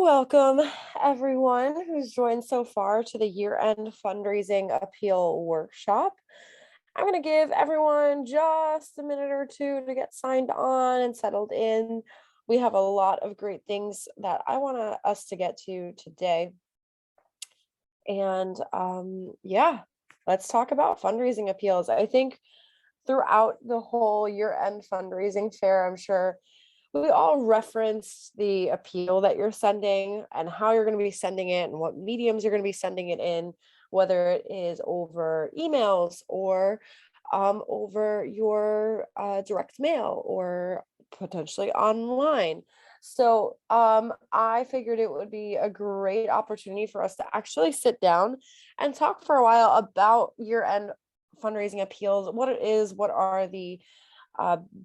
Welcome, everyone who's joined so far to the year-end fundraising appeal workshop. I'm going to give everyone just a minute or two to get signed on and settled in. We have a lot of great things that I want us to get to today. And yeah, let's talk about fundraising appeals. I think throughout the whole year-end fundraising fair, I'm sure we all reference the appeal that you're sending and how you're going to be sending it and what mediums you're going to be sending it in, whether it is over emails or over your direct mail or potentially online. So I figured it would be a great opportunity for us to actually sit down and talk for a while about year-end fundraising appeals, what it is, what are the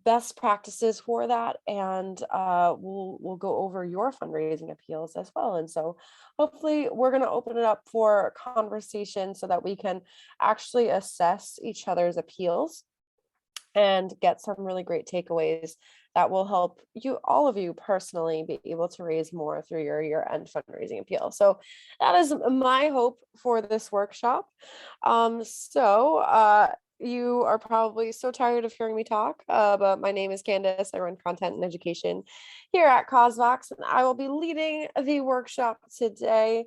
best practices for that, and we'll go over your fundraising appeals as well. And so hopefully we're going to open it up for conversation so that we can actually assess each other's appeals and get some really great takeaways that will help you, all of you personally, be able to raise more through your year-end fundraising appeal. So that is my hope for this workshop. You are probably so tired of hearing me talk, but my name is Candace. I run content and education here at CauseVox, and I will be leading the workshop today.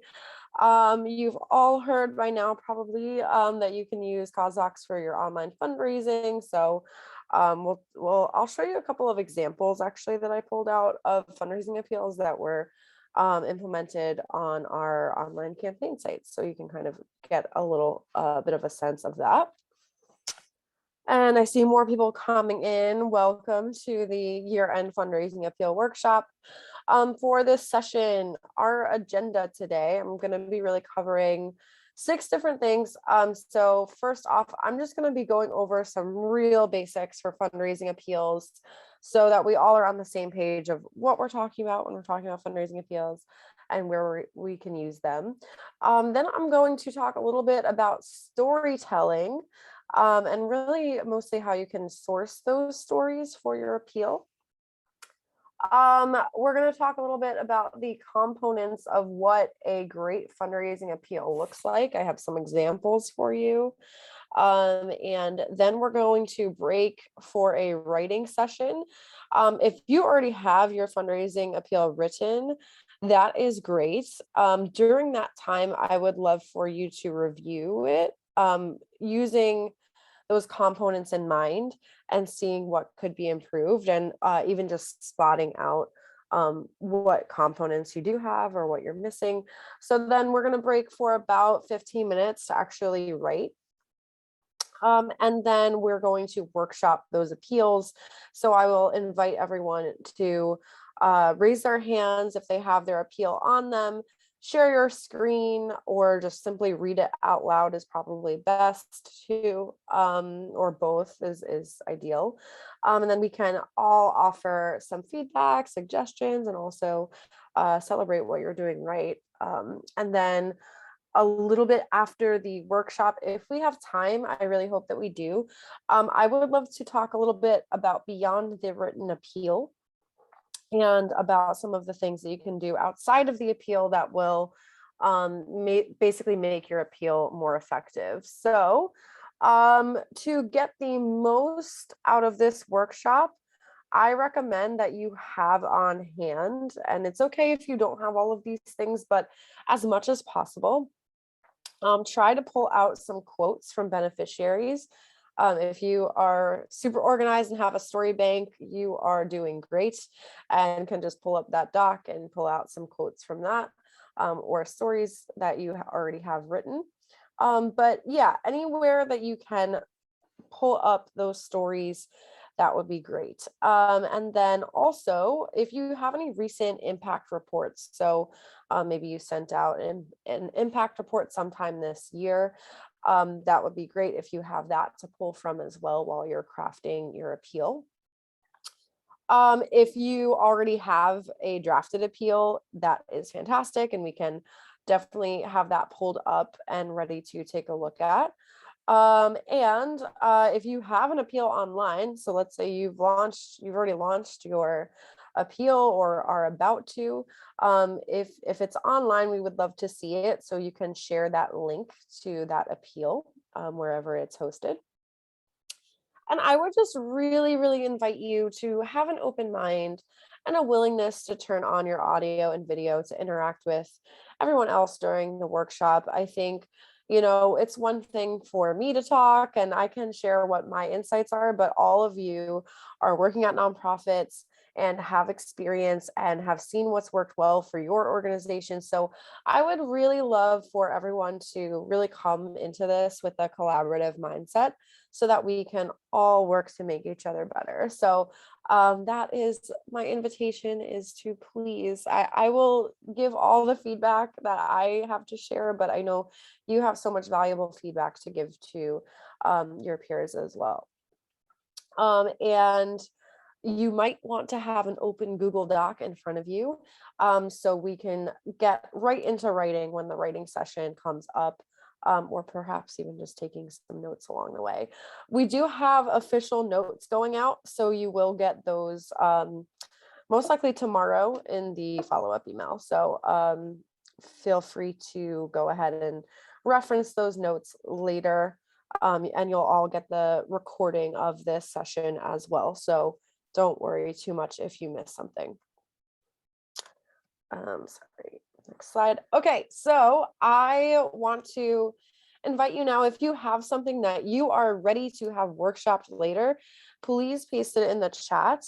You've all heard by now probably that you can use CauseVox for your online fundraising. So I'll show you a couple of examples actually that I pulled out of fundraising appeals that were implemented on our online campaign sites. So you can kind of get a little bit of a sense of that. And I see more people coming in. Welcome to the year-end fundraising appeal workshop. For this session, our agenda today, I'm going to be really covering 6 different things. So first off, I'm just going to be going over some real basics for fundraising appeals so that we all are on the same page of what we're talking about when we're talking about fundraising appeals and where we can use them. Then I'm going to talk a little bit about storytelling. And really mostly how you can source those stories for your appeal. We're going to talk a little bit about the components of what a great fundraising appeal looks like. I have some examples for you. And then we're going to break for a writing session. If you already have your fundraising appeal written, that is great. During that time, I would love for you to review it using those components in mind and seeing what could be improved, and even just spotting out what components you do have or what you're missing. So then we're going to break for about 15 minutes to actually write. And then we're going to workshop those appeals. So I will invite everyone to raise their hands if they have their appeal on them, share your screen, or just simply read it out loud is probably best too, or both is ideal. And then we can all offer some feedback, suggestions, and also celebrate what you're doing right. And then a little bit after the workshop, if we have time, I really hope that we do, I would love to talk a little bit about beyond the written appeal and about some of the things that you can do outside of the appeal that will basically make your appeal more effective. So to get the most out of this workshop, I recommend that you have on hand, and it's okay if you don't have all of these things, but as much as possible, try to pull out some quotes from beneficiaries. If you are super organized and have a story bank, you are doing great and can just pull up that doc and pull out some quotes from that, or stories that you already have written. But yeah, anywhere that you can pull up those stories, that would be great. And then also, if you have any recent impact reports, so maybe you sent out an impact report sometime this year, that would be great if you have that to pull from as well while you're crafting your appeal. If you already have a drafted appeal, that is fantastic, and we can definitely have that pulled up and ready to take a look at. If you have an appeal online, so let's say you've already launched your appeal or are about to. If it's online, we would love to see it. So you can share that link to that appeal wherever it's hosted. And I would just really, really invite you to have an open mind and a willingness to turn on your audio and video to interact with everyone else during the workshop. I think, it's one thing for me to talk and I can share what my insights are, but all of you are working at nonprofits and have experience and have seen what's worked well for your organization. So I would really love for everyone to really come into this with a collaborative mindset so that we can all work to make each other better. So that is my invitation, is to please, I will give all the feedback that I have to share, but I know you have so much valuable feedback to give to your peers as well. And you might want to have an open Google Doc in front of you so we can get right into writing when the writing session comes up, or perhaps even just taking some notes along the way. We do have official notes going out, so you will get those most likely tomorrow in the follow-up email. So feel free to go ahead and reference those notes later, and you'll all get the recording of this session as well. So don't worry too much if you miss something. Sorry, next slide. Okay, so I want to invite you now, if you have something that you are ready to have workshopped later, please paste it in the chat,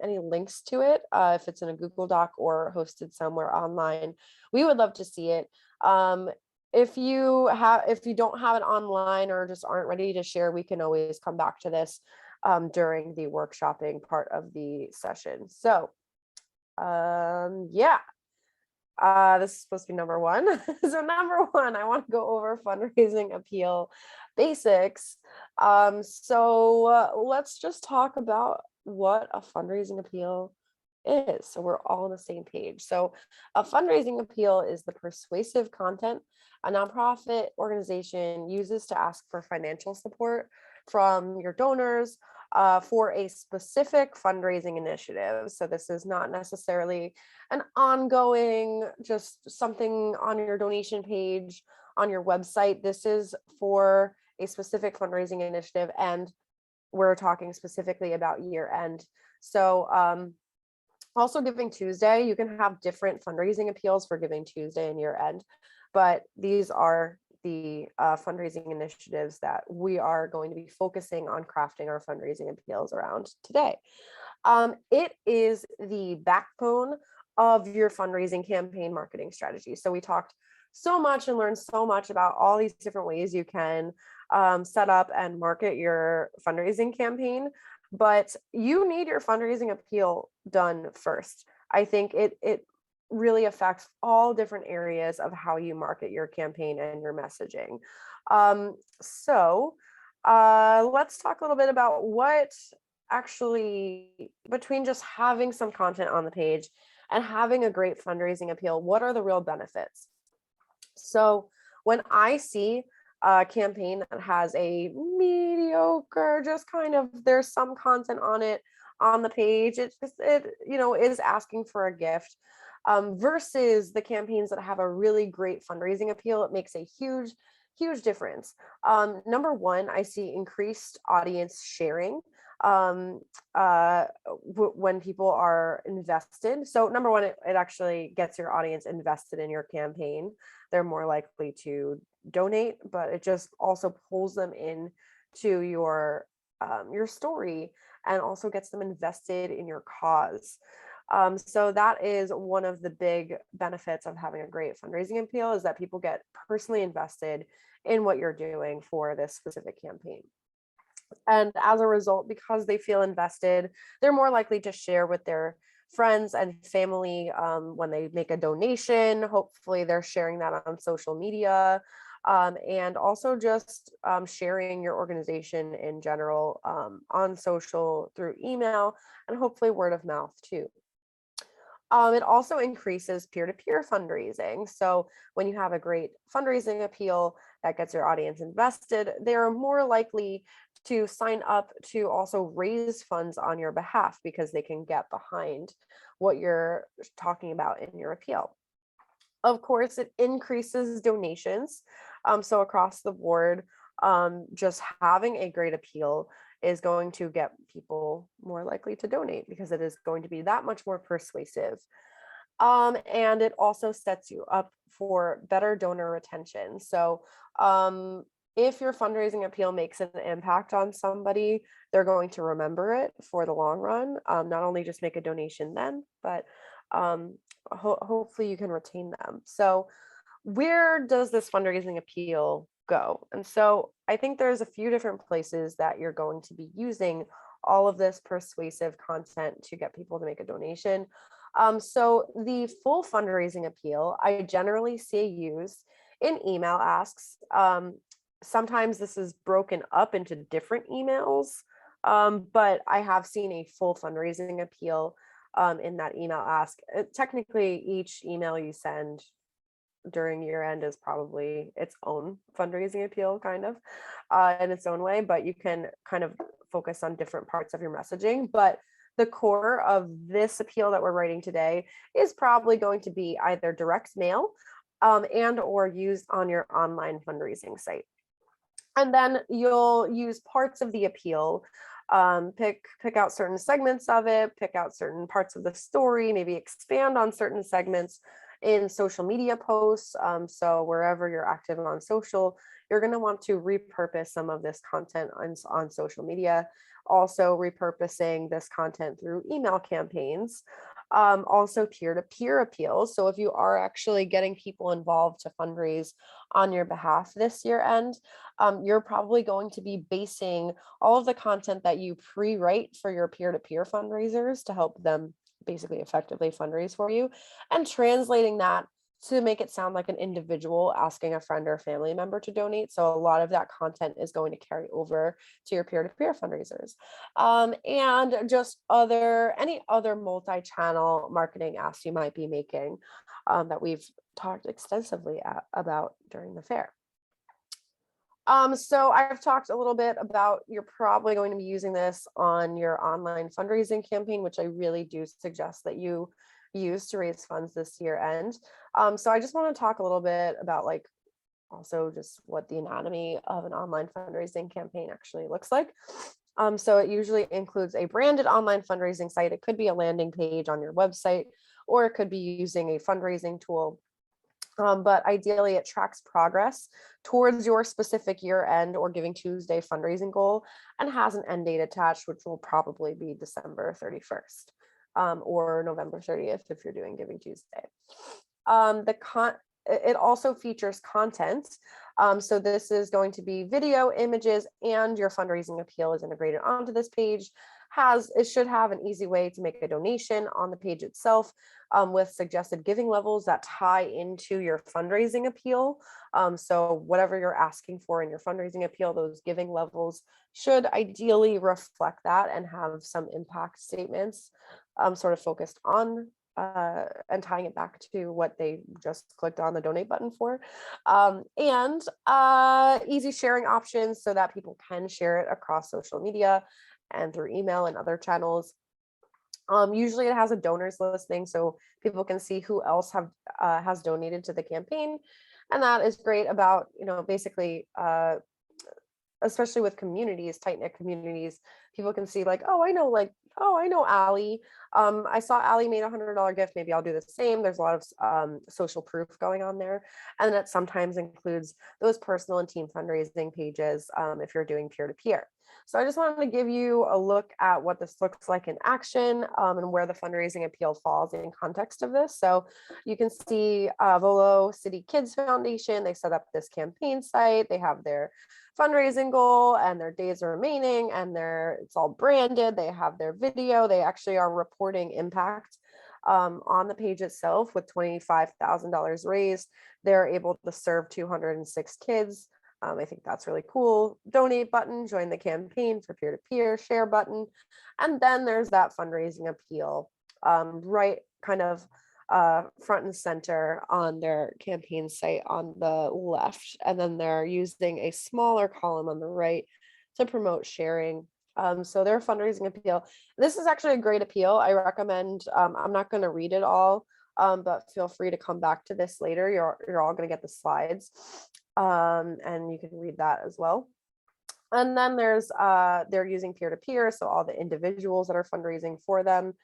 any links to it, if it's in a Google Doc or hosted somewhere online. We would love to see it. If you don't have it online or just aren't ready to share, we can always come back to this during the workshopping part of the session. So yeah, this is supposed to be number one. So number one, I want to go over fundraising appeal basics. So let's just talk about what a fundraising appeal is, so we're all on the same page. So a fundraising appeal is the persuasive content a nonprofit organization uses to ask for financial support from your donors for a specific fundraising initiative. So this is not necessarily an ongoing, just something on your donation page on your website. This is for a specific fundraising initiative, and we're talking specifically about year end. So also Giving Tuesday, you can have different fundraising appeals for Giving Tuesday and year end, but these are the fundraising initiatives that we are going to be focusing on crafting our fundraising appeals around today. It is the backbone of your fundraising campaign marketing strategy. So we talked so much and learned so much about all these different ways you can set up and market your fundraising campaign, but you need your fundraising appeal done first. I think it really affects all different areas of how you market your campaign and your messaging. So let's talk a little bit about what actually, between just having some content on the page and having a great fundraising appeal, what are the real benefits? So when I see a campaign that has a mediocre, just kind of, there's some content on it on the page, it is asking for a gift, versus the campaigns that have a really great fundraising appeal, it makes a huge difference. Number one, I see increased audience sharing when people are invested. So number one, it actually gets your audience invested in your campaign. They're more likely to donate, but it just also pulls them in to your story and also gets them invested in your cause. So that is one of the big benefits of having a great fundraising appeal, is that people get personally invested in what you're doing for this specific campaign. And as a result, because they feel invested, they're more likely to share with their friends and family when they make a donation. Hopefully they're sharing that on social media, and also just sharing your organization in general on social, through email, and hopefully word of mouth too. It also increases peer-to-peer fundraising. So when you have a great fundraising appeal that gets your audience invested, they are more likely to sign up to also raise funds on your behalf because they can get behind what you're talking about in your appeal. Of course, it increases donations. So across the board, just having a great appeal is going to get people more likely to donate because it is going to be that much more persuasive. And it also sets you up for better donor retention. So if your fundraising appeal makes an impact on somebody, they're going to remember it for the long run. Not only just make a donation then, but hopefully you can retain them. So where does this fundraising appeal go? And so I think there's a few different places that you're going to be using all of this persuasive content to get people to make a donation. So the full fundraising appeal, I generally see used in email asks. Sometimes this is broken up into different emails, but I have seen a full fundraising appeal in that email ask. Technically, each email you send during year end is probably its own fundraising appeal, kind of in its own way, but you can kind of focus on different parts of your messaging. But the core of this appeal that we're writing today is probably going to be either direct mail and or used on your online fundraising site. And then you'll use parts of the appeal, pick out certain segments of it, pick out certain parts of the story, maybe expand on certain segments in social media posts. So wherever you're active on social, you're going to want to repurpose some of this content on social media. Also repurposing this content through email campaigns. Also peer-to-peer appeals. So if you are actually getting people involved to fundraise on your behalf this year end, you're probably going to be basing all of the content that you pre-write for your peer-to-peer fundraisers to help them basically effectively fundraise for you, and translating that to make it sound like an individual asking a friend or family member to donate. So a lot of that content is going to carry over to your peer-to-peer fundraisers. And just any other multi-channel marketing asks you might be making that we've talked extensively about during the fair. So I've talked a little bit about you're probably going to be using this on your online fundraising campaign, which I really do suggest that you use to raise funds this year end. So I just want to talk a little bit about also just what the anatomy of an online fundraising campaign actually looks like. So it usually includes a branded online fundraising site. It could be a landing page on your website, or it could be using a fundraising tool. But ideally, it tracks progress towards your specific year end or Giving Tuesday fundraising goal and has an end date attached, which will probably be December 31st or November 30th if you're doing Giving Tuesday. It also features content. So this is going to be video, images, and your fundraising appeal is integrated onto this page. It should have an easy way to make a donation on the page itself with suggested giving levels that tie into your fundraising appeal. So whatever you're asking for in your fundraising appeal, those giving levels should ideally reflect that and have some impact statements sort of focused on and tying it back to what they just clicked on the donate button for. And easy sharing options so that people can share it across social media and through email and other channels. Usually it has a donors listing so people can see who else has donated to the campaign. And that is great about, basically, especially with communities, tight-knit communities, people can see oh, I know Allie. I saw Allie made $100 gift. Maybe I'll do the same. There's a lot of social proof going on there. And that sometimes includes those personal and team fundraising pages if you're doing peer-to-peer. So I just wanted to give you a look at what this looks like in action and where the fundraising appeal falls in context of this. So you can see Volo City Kids Foundation, they set up this campaign site. They have their fundraising goal and their days remaining, and it's all branded. They have their video. They actually are reporting impact on the page itself with $25,000 raised. They're able to serve 206 kids. I think that's really cool. Donate button, join the campaign for peer-to-peer, share button. And then there's that fundraising appeal right kind of front and center on their campaign site on the left. And then they're using a smaller column on the right to promote sharing. So their fundraising appeal. This is actually a great appeal. I recommend, I'm not going to read it all, but feel free to come back to this later. You're all going to get the slides, and you can read that as well. And then there's they're using peer-to-peer, so all the individuals that are fundraising for them.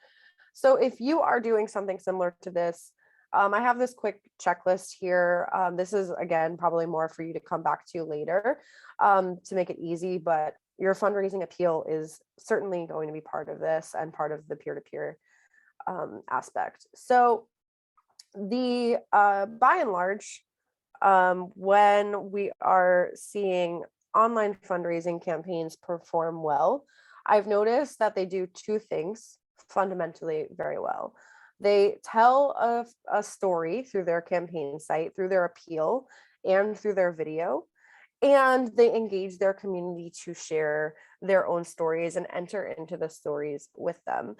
So if you are doing something similar to this, I have this quick checklist here. This is, again, probably more for you to come back to later, to make it easy, but your fundraising appeal is certainly going to be part of this and part of the peer-to-peer aspect. So the by and large, when we are seeing online fundraising campaigns perform well, I've noticed that they do two things fundamentally very well. They tell a story through their campaign site, through their appeal, and through their video. And they engage their community to share their own stories and enter into the stories with them.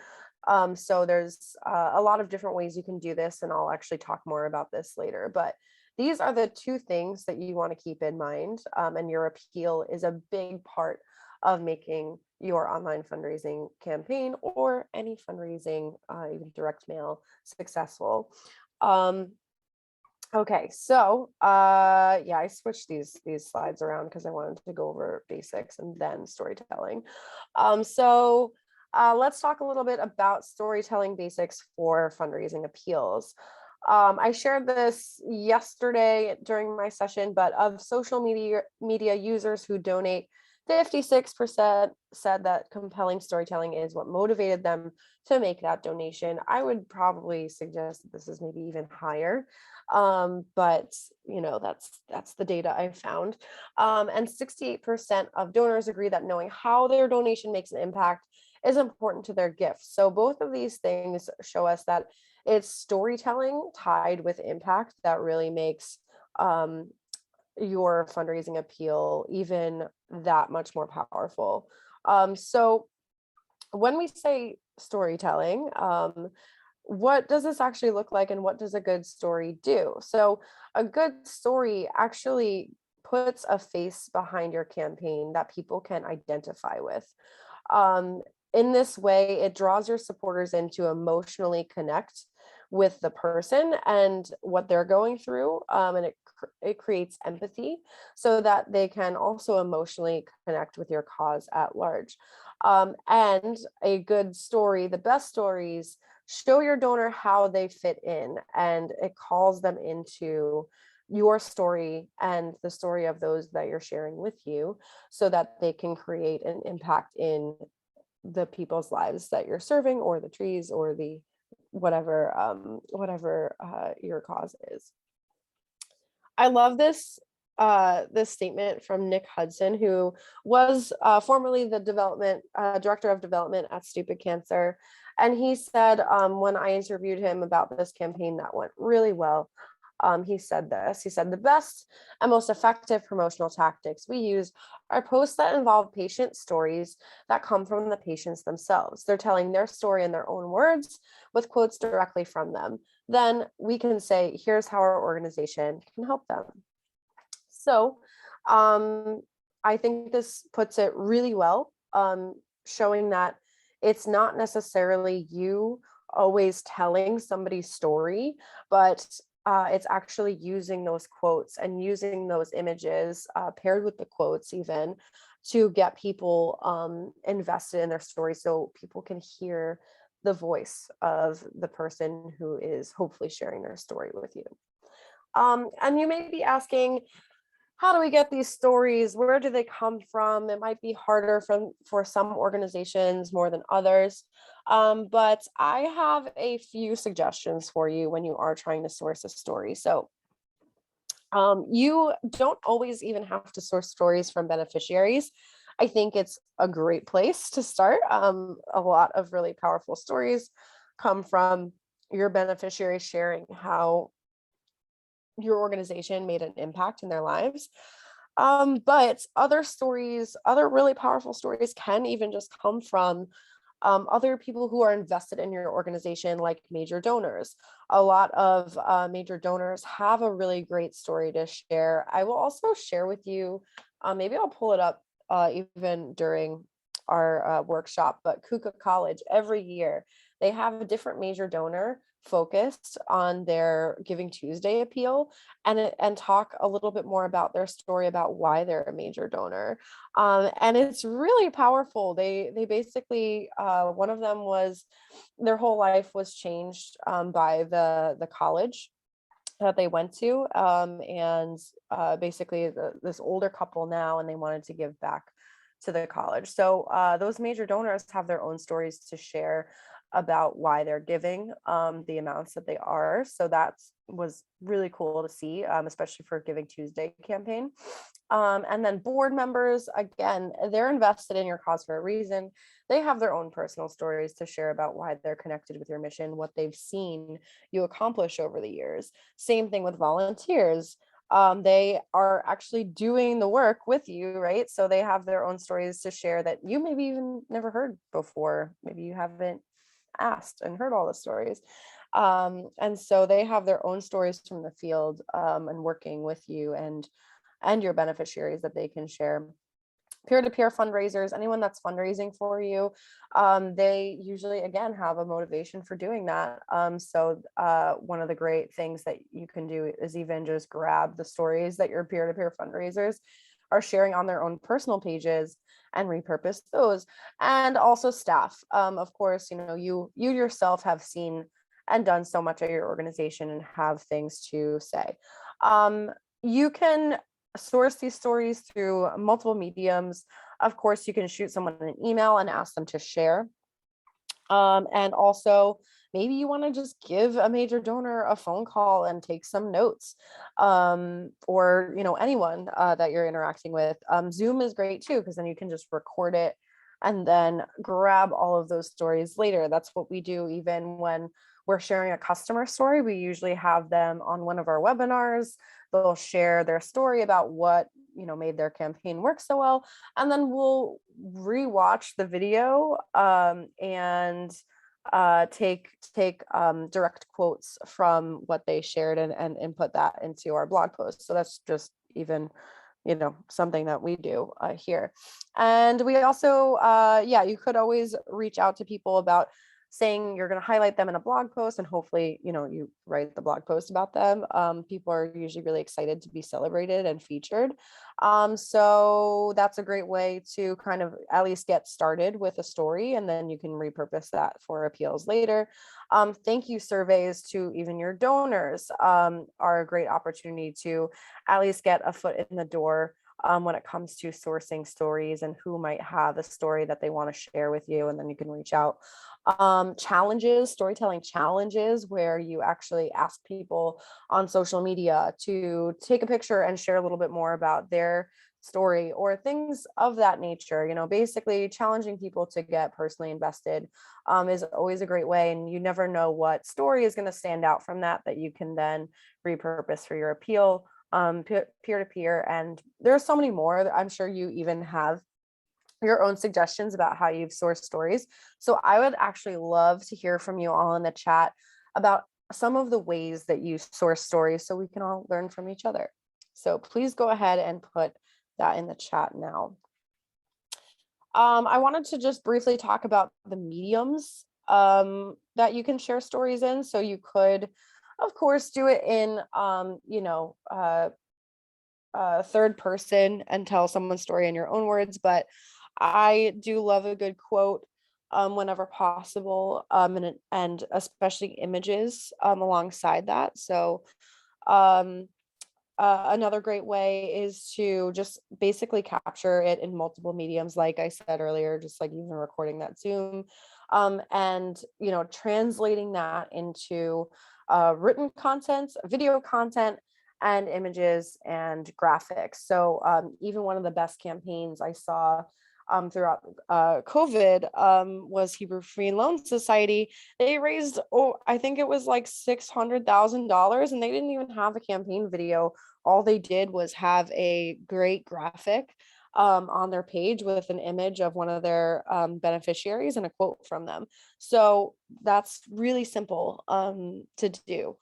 So there's a lot of different ways you can do this, and I'll actually talk more about this later. But these are the two things that you want to keep in mind, and your appeal is a big part of making your online fundraising campaign or any fundraising, even direct mail, successful. Okay, so yeah, I switched these slides around because I wanted to go over basics and then storytelling. So let's talk a little bit about storytelling basics for fundraising appeals. I shared this yesterday during my session, but of social media users who donate, 56% said that compelling storytelling is what motivated them to make that donation. I would probably suggest that this is maybe even higher, but that's the data I found. And 68% of donors agree that knowing how their donation makes an impact is important to their gift. So both of these things show us that it's storytelling tied with impact that really makes your fundraising appeal even that much more powerful. So when we say storytelling, what does this actually look like, and what does a good story do? So a good story actually puts a face behind your campaign that people can identify with. In this way, it draws your supporters in to emotionally connect with the person and what they're going through, and it creates empathy so that they can also emotionally connect with your cause at large. And a good story, the best stories, show your donor how they fit in, and it calls them into your story and the story of those that you're sharing with you, so that they can create an impact in the people's lives that you're serving, or the trees, or the whatever your cause is. I love this statement from Nick Hudson, who was formerly the director of development at Stupid Cancer. And he said, when I interviewed him about this campaign that went really well, he said this. He said, the best and most effective promotional tactics we use are posts that involve patient stories that come from the patients themselves. They're telling their story in their own words with quotes directly from them. Then we can say, here's how our organization can help them. So I think this puts it really well, showing that it's not necessarily you always telling somebody's story, but it's actually using those quotes and using those images paired with the quotes even to get people invested in their story, so people can hear the voice of the person who is hopefully sharing their story with you. And you may be asking, how do we get these stories? Where do they come from? It might be harder for some organizations more than others. But I have a few suggestions for you when you are trying to source a story. So you don't always even have to source stories from beneficiaries. I think it's a great place to start. A lot of really powerful stories come from your beneficiaries sharing how your organization made an impact in their lives. But other stories, other really powerful stories, can even just come from Other people who are invested in your organization, like major donors. A lot of major donors have a really great story to share. I will also share with you, maybe I'll pull it up even during our workshop, but Kuka College every year, they have a different major donor focused on their Giving Tuesday appeal, and talk a little bit more about their story about why they're a major donor. And it's really powerful. They basically, one of them was, their whole life was changed by the college that they went to, and basically this older couple now, and they wanted to give back to the college. So those major donors have their own stories to share about why they're giving the amounts that they are. So that was really cool to see, especially for Giving Tuesday campaign. And then board members, again, they're invested in your cause for a reason. They have their own personal stories to share about why they're connected with your mission, what they've seen you accomplish over the years. Same thing with volunteers. They are actually doing the work with you, right? So they have their own stories to share that you maybe even never heard before. Maybe you haven't asked and heard all the stories. And so they have their own stories from the field, and working with you and your beneficiaries that they can share. Peer-to-peer fundraisers, anyone that's fundraising for you, they usually, again, have a motivation for doing that. So one of the great things that you can do is even just grab the stories that your peer-to-peer fundraisers are sharing on their own personal pages and repurpose those. And also staff, of course, you yourself have seen and done so much at your organization and have things to say. You can source these stories through multiple mediums. Of course, you can shoot someone an email and ask them to share. And also, maybe you want to just give a major donor a phone call and take some notes, or anyone that you're interacting with. Zoom is great too, because then you can just record it and then grab all of those stories later. That's what we do even when we're sharing a customer story. We usually have them on one of our webinars. They'll share their story about what made their campaign work so well, and then we'll rewatch the video, and take direct quotes from what they shared, and input that into our blog post. So that's just even something that we do here. And we also, you could always reach out to people about saying you're going to highlight them in a blog post, and hopefully you write the blog post about them. People are usually really excited to be celebrated and featured. So that's a great way to kind of at least get started with a story, and then you can repurpose that for appeals later. Thank you surveys to even your donors are a great opportunity to at least get a foot in the door when it comes to sourcing stories and who might have a story that they want to share with you, and then you can reach out. Challenges, storytelling challenges, where you actually ask people on social media to take a picture and share a little bit more about their story, or things of that nature. Basically challenging people to get personally invested is always a great way, and you never know what story is going to stand out from that you can then repurpose for your appeal, peer-to-peer. And there are so many more. I'm sure you even have your own suggestions about how you've sourced stories. So I would actually love to hear from you all in the chat about some of the ways that you source stories, so we can all learn from each other. So please go ahead and put that in the chat now. I wanted to just briefly talk about the mediums that you can share stories in. So you could, of course, do it in, third person and tell someone's story in your own words, but I do love a good quote whenever possible, and especially images alongside that. So another great way is to just basically capture it in multiple mediums, like I said earlier, just like even recording that Zoom, and translating that into written content, video content, and images and graphics. So even one of the best campaigns I saw throughout COVID was Hebrew Free Loan Society. They raised, I think it was like $600,000, and they didn't even have a campaign video. All they did was have a great graphic on their page with an image of one of their beneficiaries and a quote from them. So that's really simple to do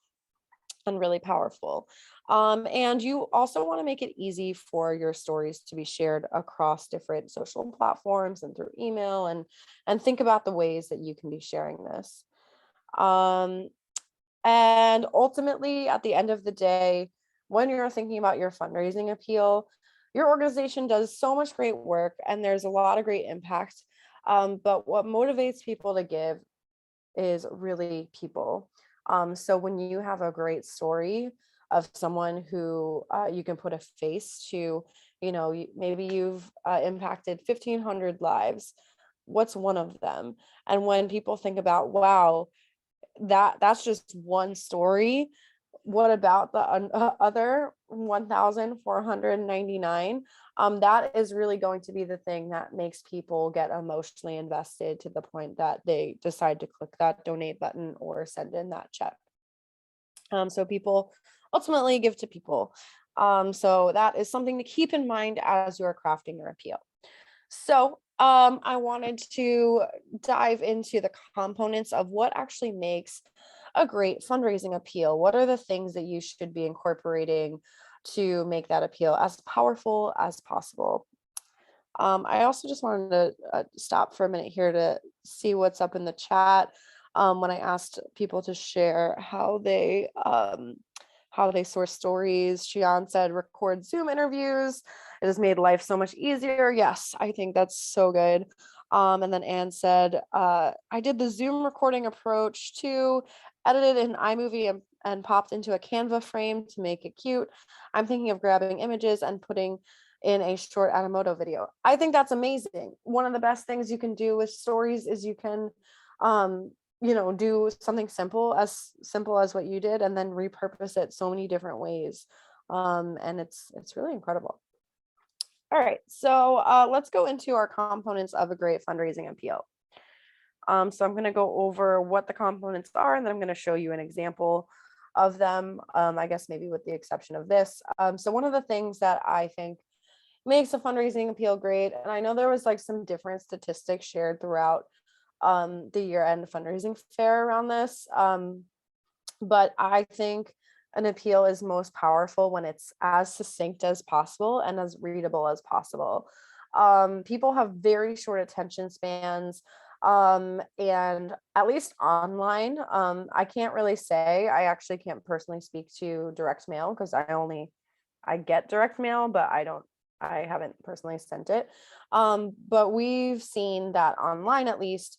and really powerful. And you also want to make it easy for your stories to be shared across different social platforms and through email, and think about the ways that you can be sharing this. Um, and ultimately, at the end of the day, when you're thinking about your fundraising appeal, your organization does so much great work and there's a lot of great impact. But what motivates people to give is really people. So when you have a great story of someone who you can put a face to, maybe you've impacted 1,500 lives. What's one of them? And when people think about, wow, that's just one story. What about the other 1,499? That is really going to be the thing that makes people get emotionally invested to the point that they decide to click that donate button or send in that check. So people ultimately give to people. So that is something to keep in mind as you're crafting your appeal. So I wanted to dive into the components of what actually makes a great fundraising appeal. What are the things that you should be incorporating to make that appeal as powerful as possible? I also just wanted to stop for a minute here to see what's up in the chat. When I asked people to share how they source stories, Shion said record Zoom interviews. It has made life so much easier. Yes, I think that's so good. And then Anne said, I did the Zoom recording approach too, edited in iMovie and popped into a Canva frame to make it cute. I'm thinking of grabbing images and putting in a short Animoto video. I think that's amazing. One of the best things you can do with stories is you can, do something simple as what you did, and then repurpose it so many different ways. And it's really incredible. All right, so let's go into our components of a great fundraising appeal. So I'm going to go over what the components are, and then I'm going to show you an example of them. I guess maybe with the exception of this. So one of the things that I think makes a fundraising appeal great, and I know there was like some different statistics shared throughout the year-end fundraising fair around this, but I think an appeal is most powerful when it's as succinct as possible and as readable as possible. People have very short attention spans, and at least online, I can't really say. I actually can't personally speak to direct mail because I get direct mail, but I haven't personally sent it. But we've seen that online, at least,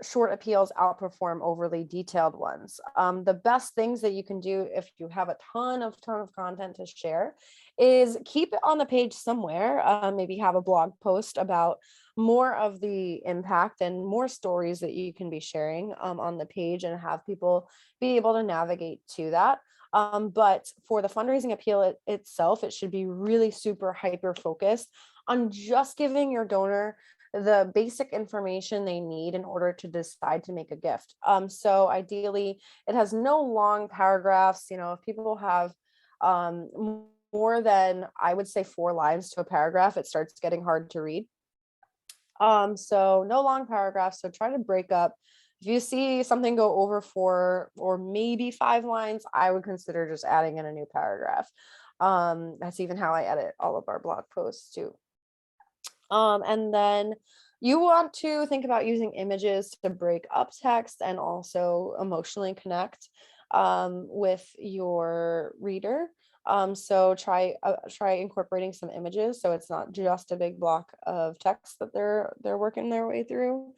short appeals outperform overly detailed ones. The best things that you can do if you have a ton of content to share is keep it on the page somewhere. Maybe have a blog post about more of the impact and more stories that you can be sharing on the page, and have people be able to navigate to that. But for the fundraising appeal itself, it should be really super hyper focused on just giving your donor the basic information they need in order to decide to make a gift. So ideally, it has no long paragraphs. If people have more than, I would say, 4 lines to a paragraph, it starts getting hard to read. So no long paragraphs. So try to break up. If you see something go over 4 or maybe 5 lines, I would consider just adding in a new paragraph. That's even how I edit all of our blog posts too. And then you want to think about using images to break up text and also emotionally connect with your reader. So try incorporating some images so it's not just a big block of text that they're working their way through.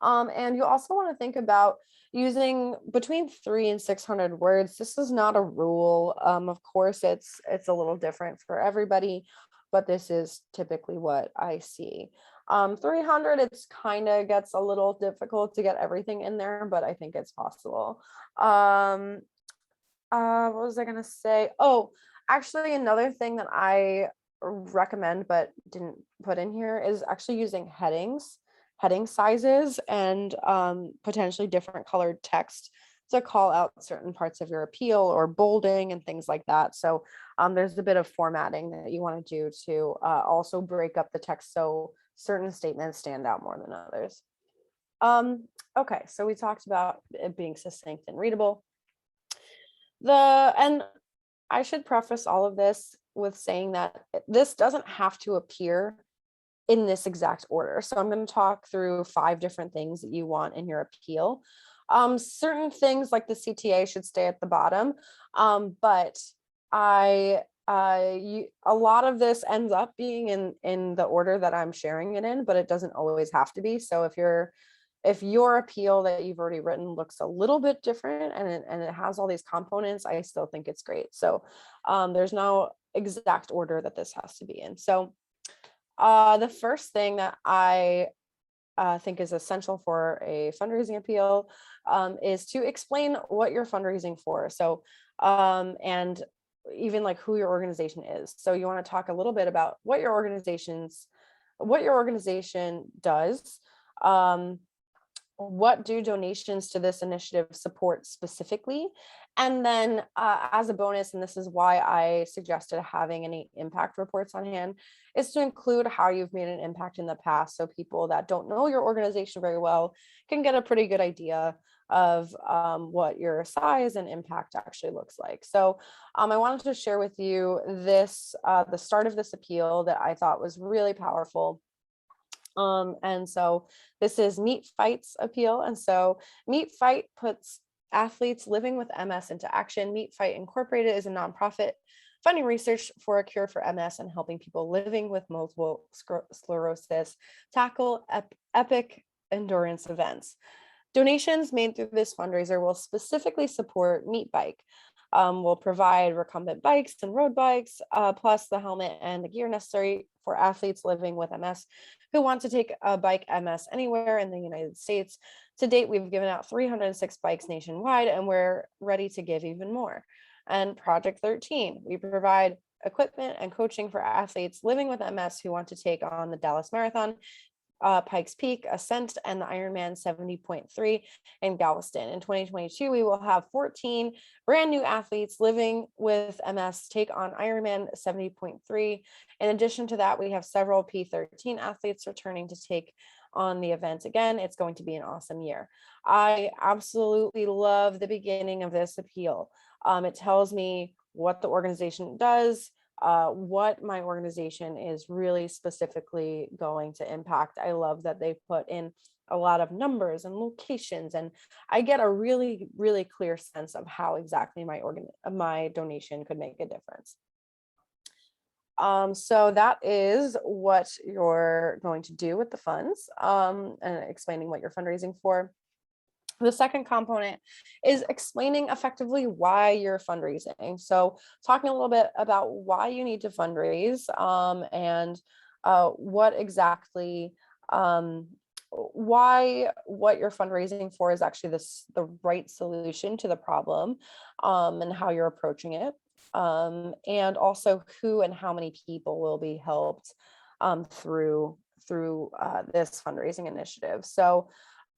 And you also want to think about using between 300 and 600 words. This is not a rule. Of course, it's a little different for everybody, but this is typically what I see. 300, it's kind of gets a little difficult to get everything in there, but I think it's possible. What was I gonna say? Oh, actually, another thing that I recommend but didn't put in here is actually using heading sizes, and potentially different colored text to call out certain parts of your appeal or bolding and things like that. So there's a bit of formatting that you want to do to also break up the text so certain statements stand out more than others. Okay, so we talked about it being succinct and readable. And I should preface all of this with saying that this doesn't have to appear in this exact order. So I'm going to talk through 5 different things that you want in your appeal. Certain things like the CTA should stay at the bottom, but a lot of this ends up being in the order that I'm sharing it in, but it doesn't always have to be. So if your appeal that you've already written looks a little bit different and it has all these components, I still think it's great. So there's no exact order that this has to be in. So the first thing that I think is essential for a fundraising appeal is to explain what you're fundraising for. So, and even like who your organization is. So you want to talk a little bit about what your organization does. What do donations to this initiative support specifically? And then as a bonus, and this is why I suggested having any impact reports on hand, is to include how you've made an impact in the past. So people that don't know your organization very well can get a pretty good idea of what your size and impact actually looks like. So I wanted to share with you this, the start of this appeal that I thought was really powerful. And so this is Meet Fight's appeal. And so Meet Fight puts athletes living with MS into action. Meet Fight Incorporated is a nonprofit funding research for a cure for MS and helping people living with multiple sclerosis tackle epic endurance events. Donations made through this fundraiser will specifically support Meet Bike. We'll provide recumbent bikes and road bikes, plus the helmet and the gear necessary for athletes living with MS who want to take a bike MS anywhere in the United States. To date, we've given out 306 bikes nationwide, and we're ready to give even more. And Project 13, we provide equipment and coaching for athletes living with MS who want to take on the Dallas Marathon, Pikes Peak, Ascent, and the Ironman 70.3 in Galveston. In 2022, we will have 14 brand new athletes living with MS take on Ironman 70.3. In addition to that, we have several P13 athletes returning to take on the event again. It's going to be an awesome year. I absolutely love the beginning of this appeal. It tells me what the organization does, what my organization is really specifically going to impact. I love that they put in a lot of numbers and locations, and I get a really, really clear sense of how exactly my donation could make a difference. So that is what you're going to do with the funds, and explaining what you're fundraising for. The second component is explaining effectively why you're fundraising. So talking a little bit about why you need to fundraise, and what exactly, why what you're fundraising for is actually the right solution to the problem, and how you're approaching it. And also who and how many people will be helped through this fundraising initiative. So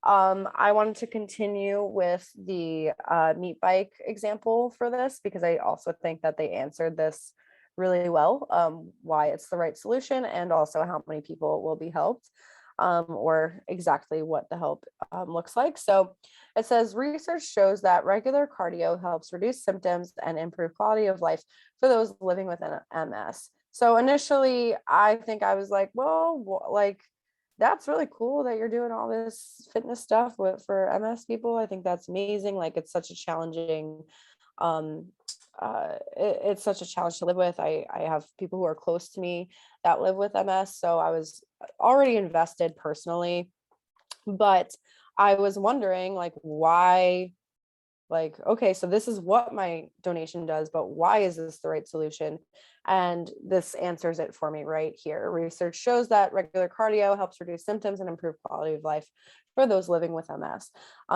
I wanted to continue with the Meet Bike example for this because I also think that they answered this really well, why it's the right solution and also how many people will be helped, or exactly what the help looks like. So it says research shows that regular cardio helps reduce symptoms and improve quality of life for those living with an MS. So initially, I think I was like, well, like, that's really cool that you're doing all this fitness stuff for MS people. I think that's amazing. Like it's such a challenging, it's such a challenge to live with. I have people who are close to me that live with MS. So I was already invested personally, but I was wondering like why, like, okay, so this is what my donation does, but why is this the right solution? And this answers it for me right here. Research shows that regular cardio helps reduce symptoms and improve quality of life for those living with MS.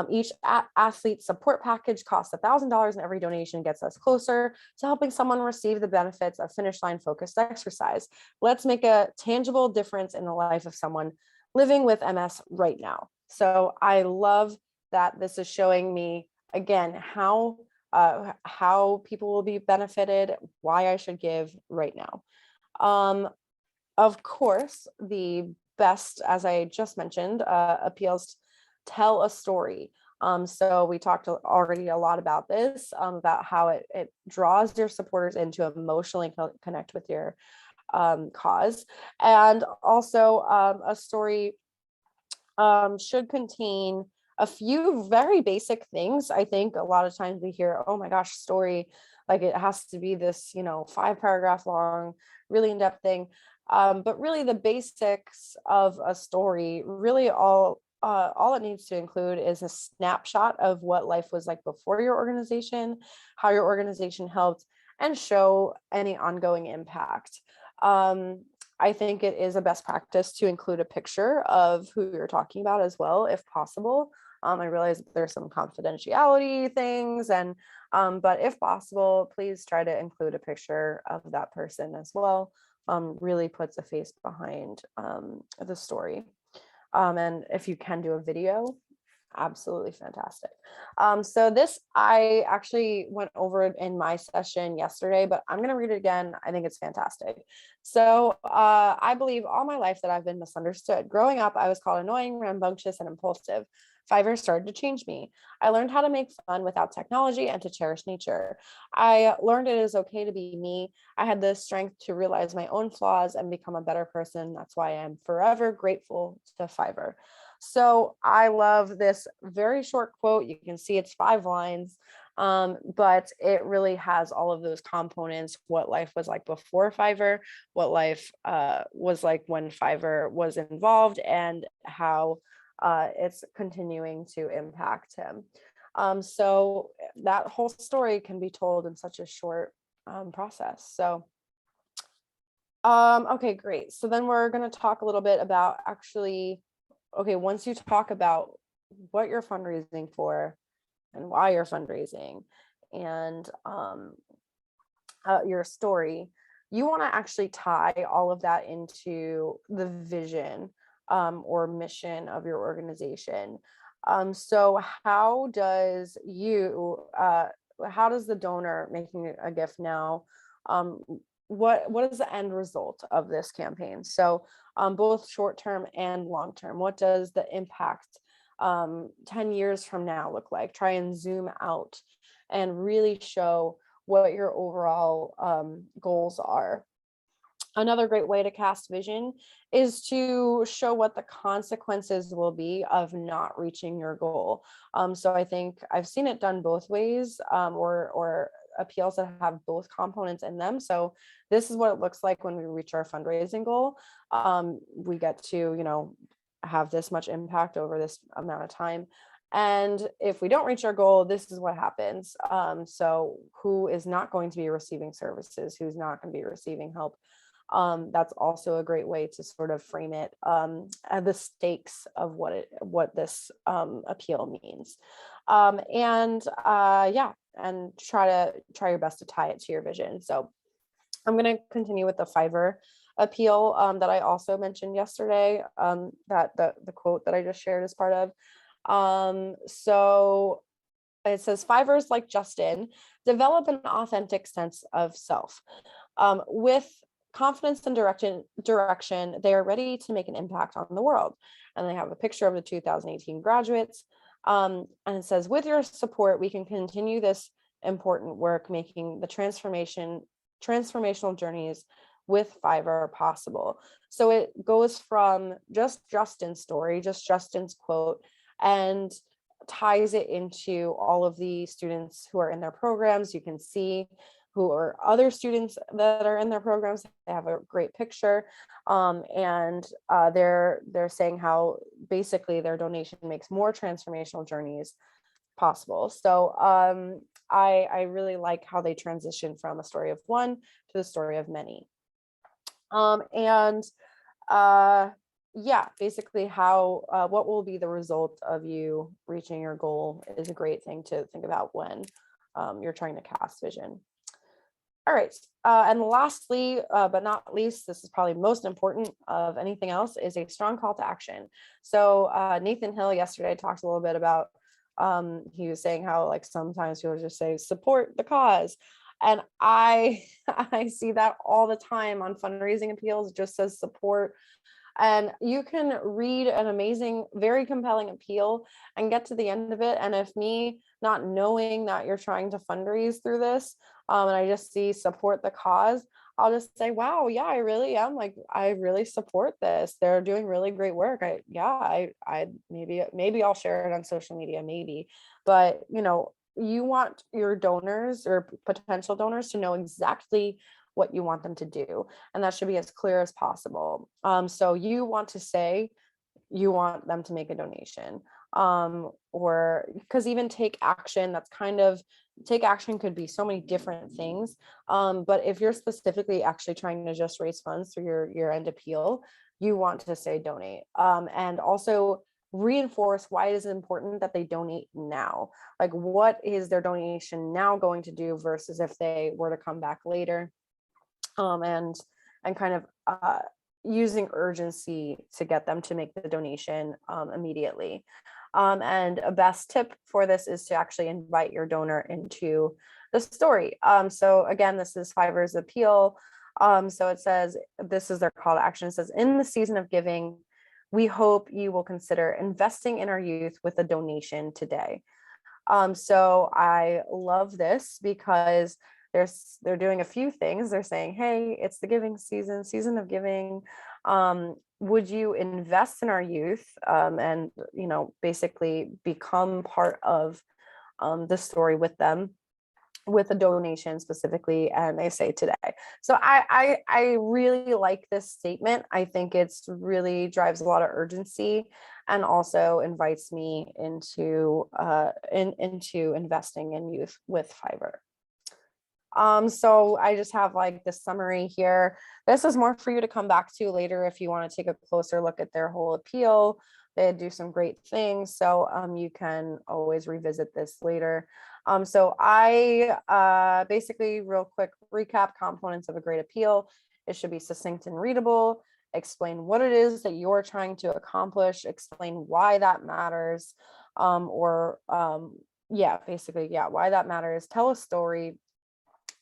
Each athlete support package costs $1,000, and every donation gets us closer to helping someone receive the benefits of finish line focused exercise. Let's make a tangible difference in the life of someone living with MS right now. So I love that this is showing me again, how people will be benefited, why I should give right now. Of course, the best, as I just mentioned, appeals tell a story. So we talked already a lot about this, about how it draws your supporters in to emotionally connect with your cause. And also, a story should contain a few very basic things. I think a lot of times we hear, oh my gosh, story, like it has to be this, 5 paragraph long, really in-depth thing. But really the basics of a story, really all it needs to include is a snapshot of what life was like before your organization, how your organization helped, and show any ongoing impact. Um, I think it is a best practice to include a picture of who you're talking about as well, if possible. I realize there's some confidentiality things, and but if possible, please try to include a picture of that person as well. Really puts a face behind the story. And if you can do a video, absolutely fantastic. So this I actually went over it in my session yesterday, but I'm going to read it again. I think it's fantastic. So I believe all my life that I've been misunderstood. Growing up, I was called annoying, rambunctious, and impulsive. Fiverr started to change me. I learned how to make fun without technology and to cherish nature. I learned it is okay to be me. I had the strength to realize my own flaws and become a better person. That's why I'm forever grateful to Fiverr. So I love this very short quote. You can see it's 5 lines, but it really has all of those components, what life was like before Fiverr, what life was like when Fiverr was involved, and how it's continuing to impact him. So that whole story can be told in such a short process. So okay, great. So then we're going to talk a little bit about actually, okay, once you talk about what you're fundraising for and why you're fundraising and your story, you want to actually tie all of that into the vision or mission of your organization. So how does the donor making a gift now, um, what is the end result of this campaign? So both short term and long term, what does the impact 10 years from now look like? Try and zoom out and really show what your overall goals are. Another great way to cast vision is to show what the consequences will be of not reaching your goal. So I think I've seen it done both ways, or appeals that have both components in them. So this is what it looks like when we reach our fundraising goal. We get to, have this much impact over this amount of time. And if we don't reach our goal, this is what happens. So who is not going to be receiving services? Who's not going to be receiving help? That's also a great way to sort of frame it, the stakes of what this appeal means. And try your best to tie it to your vision. So I'm going to continue with the Fiverr appeal that I also mentioned yesterday, that the quote that I just shared is part of. So it says, Fiverr's like Justin, develop an authentic sense of self. With confidence and direction, they are ready to make an impact on the world. And they have a picture of the 2018 graduates. And it says, with your support, we can continue this important work, making the transformational journeys with Fiverr possible. So it goes from just Justin's story, just Justin's quote, and ties it into all of the students who are in their programs. You can see who are other students that are in their programs. They have a great picture, and they're saying how basically their donation makes more transformational journeys possible. So I really like how they transition from a story of one to the story of many. Basically how what will be the result of you reaching your goal is a great thing to think about when you're trying to cast vision. All right, and lastly, but not least, this is probably most important of anything else, is a strong call to action. So Nathan Hill yesterday talked a little bit about he was saying how like sometimes people just say support the cause. And I I see that all the time on fundraising appeals, just says support. And you can read an amazing, very compelling appeal and get to the end of it. And if me not knowing that you're trying to fundraise through this, and I just see support the cause, I'll just say, wow, yeah, I really am, like, I really support this. They're doing really great work. I maybe I'll share it on social media, maybe. But you want your donors or potential donors to know exactly what you want them to do, and that should be as clear as possible. So you want to say you want them to make a donation, or because even take action, that's kind of, take action could be so many different things. But if you're specifically actually trying to just raise funds through your year-end appeal, you want to say donate, and also reinforce why it is important that they donate now. Like, what is their donation now going to do versus if they were to come back later. And kind of using urgency to get them to make the donation immediately. And a best tip for this is to actually invite your donor into the story. So again, this is Fiverr's appeal. So it says, this is their call to action. It says, in the season of giving, we hope you will consider investing in our youth with a donation today. So I love this because they're doing a few things. They're saying, hey, it's the giving season of giving. Would you invest in our youth, and basically become part of the story with them, with a donation specifically, and they say today. So I really like this statement. I think it's really drives a lot of urgency and also invites me into into investing in youth with Fiverr. So I just have like the summary here. This is more for you to come back to later if you want to take a closer look at their whole appeal. They do some great things, so you can always revisit this later. So I basically, real quick recap components of a great appeal. It should be succinct and readable. Explain what it is that you're trying to accomplish. Explain why that matters, basically, why that matters. Tell a story,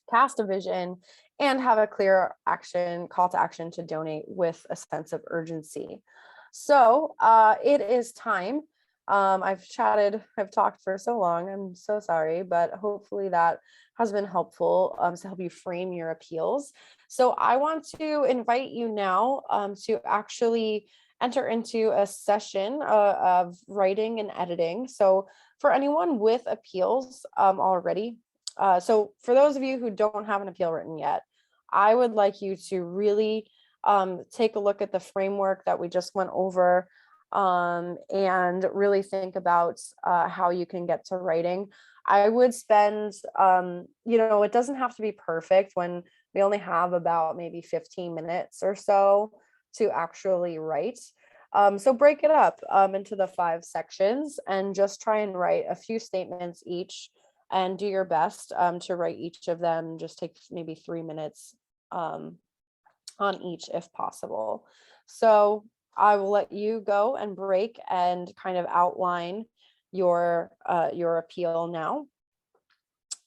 cast a vision, and have a clear call to action to donate with a sense of urgency. So it is time. I've talked for so long. I'm so sorry, but hopefully that has been helpful to help you frame your appeals. So I want to invite you now to actually enter into a session of writing and editing. So for anyone with appeals already, so for those of you who don't have an appeal written yet, I would like you to really take a look at the framework that we just went over, and really think about how you can get to writing. I would spend, it doesn't have to be perfect when we only have about maybe 15 minutes or so to actually write. So break it up into the 5 sections and just try and write a few statements each, and do your best to write each of them. Just take maybe 3 minutes on each if possible. So I will let you go and break and kind of outline your appeal now.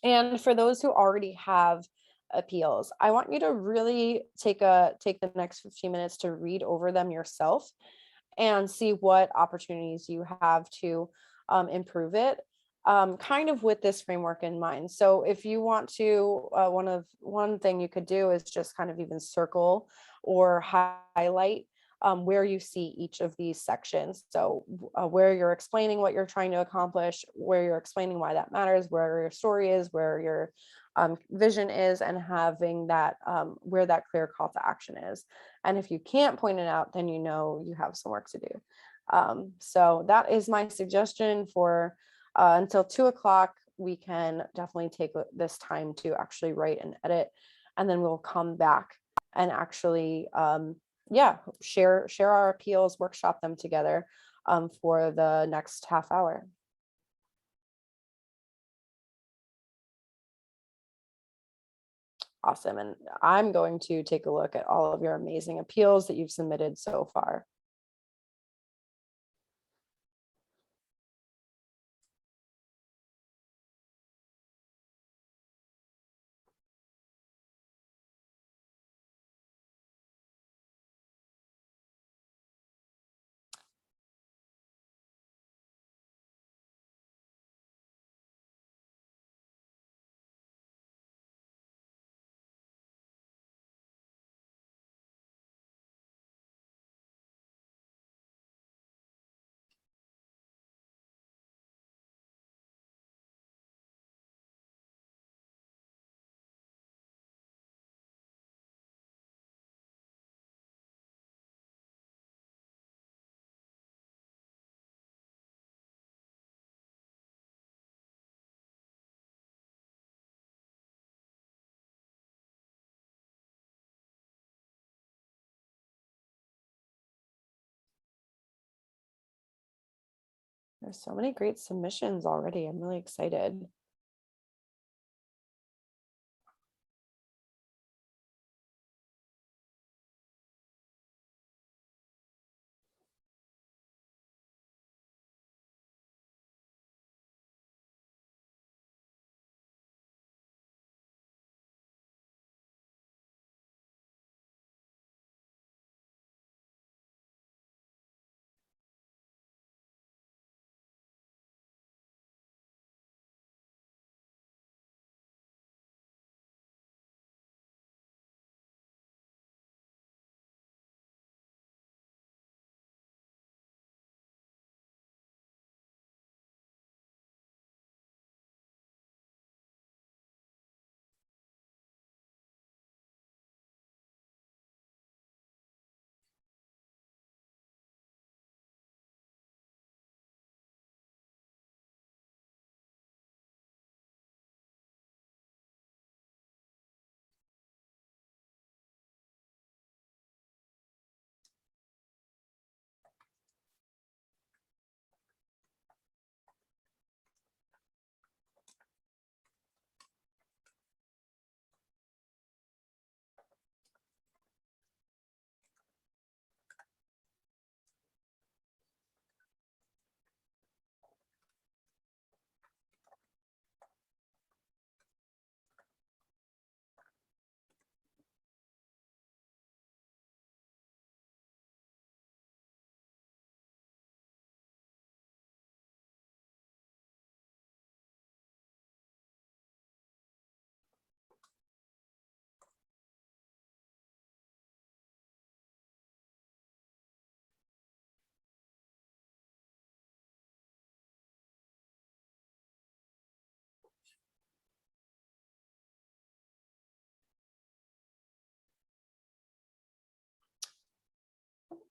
And for those who already have appeals, I want you to really take the next 15 minutes to read over them yourself and see what opportunities you have to improve it, kind of with this framework in mind. So if you want to, one thing you could do is just kind of even circle or highlight where you see each of these sections. So where you're explaining what you're trying to accomplish, where you're explaining why that matters, where your story is, where your vision is, and having that where that clear call to action is. And if you can't point it out, then you have some work to do. So that is my suggestion for until 2:00. We can definitely take this time to actually write and edit, and then we'll come back and actually share our appeals, workshop them together for the next half hour. Awesome. And I'm going to take a look at all of your amazing appeals that you've submitted so far. There's so many great submissions already. I'm really excited.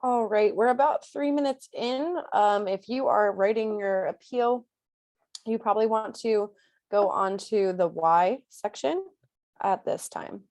All right, we're about 3 minutes in. If you are writing your appeal, you probably want to go on to the why section at this time.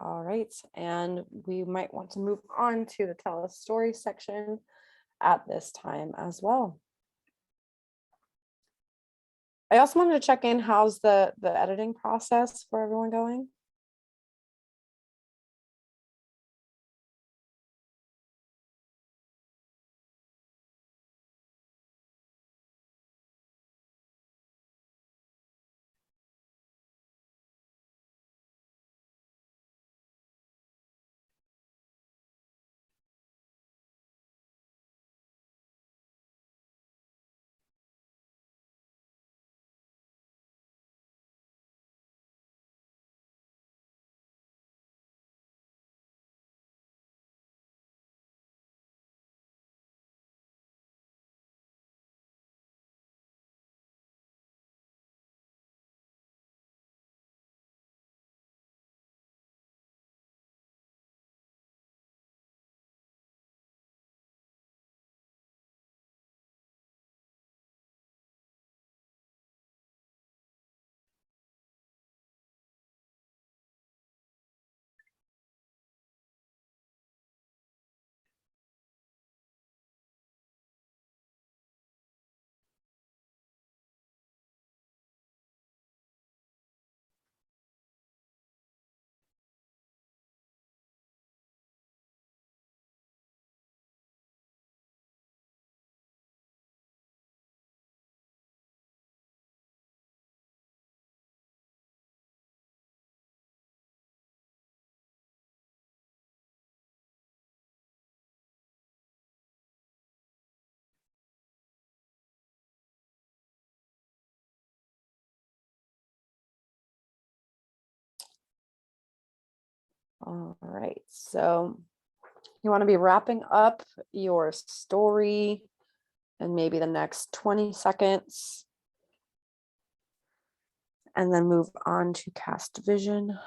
All right, and we might want to move on to the tell a story section at this time as well. I also wanted to check in, how's the editing process for everyone going? All right. So you want to be wrapping up your story in maybe the next 20 seconds, and then move on to cast vision.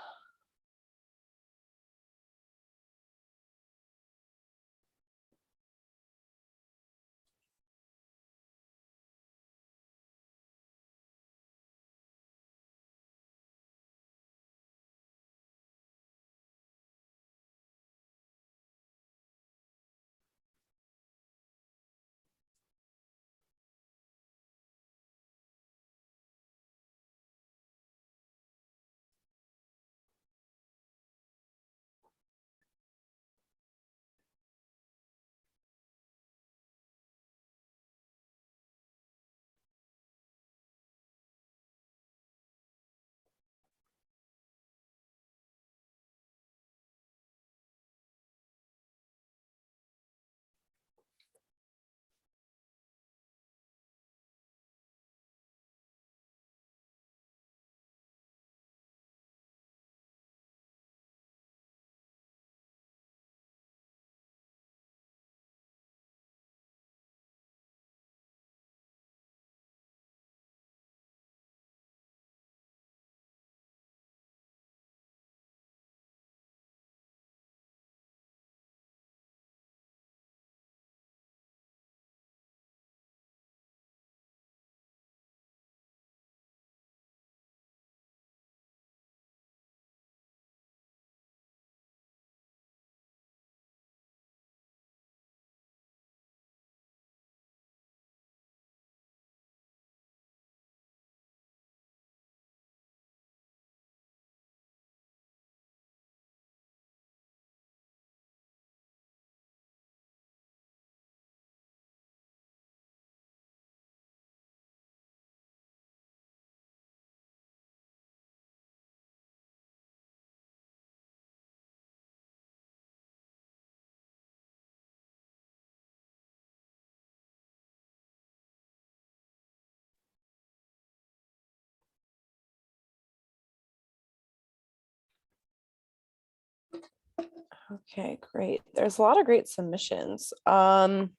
Okay, great. There's a lot of great submissions. I'm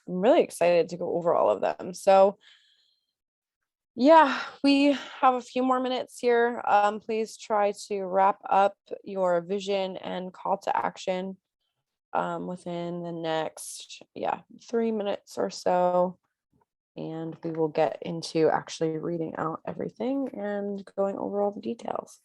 really excited to go over all of them. So yeah, we have a few more minutes here. Please try to wrap up your vision and call to action within the next, 3 minutes or so. And we will get into actually reading out everything and going over all the details.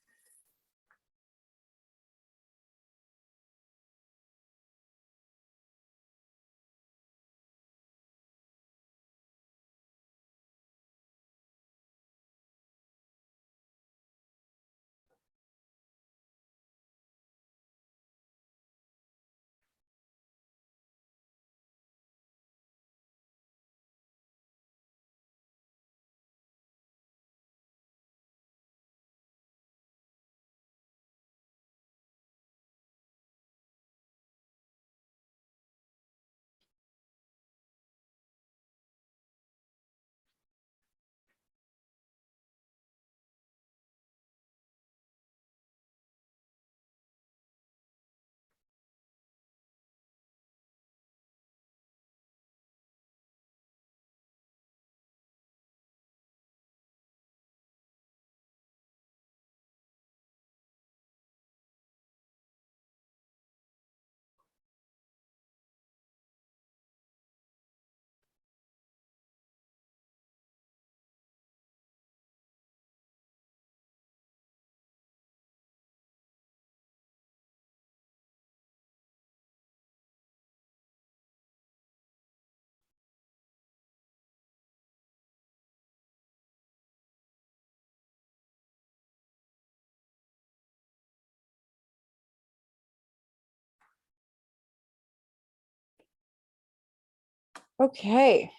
Okay.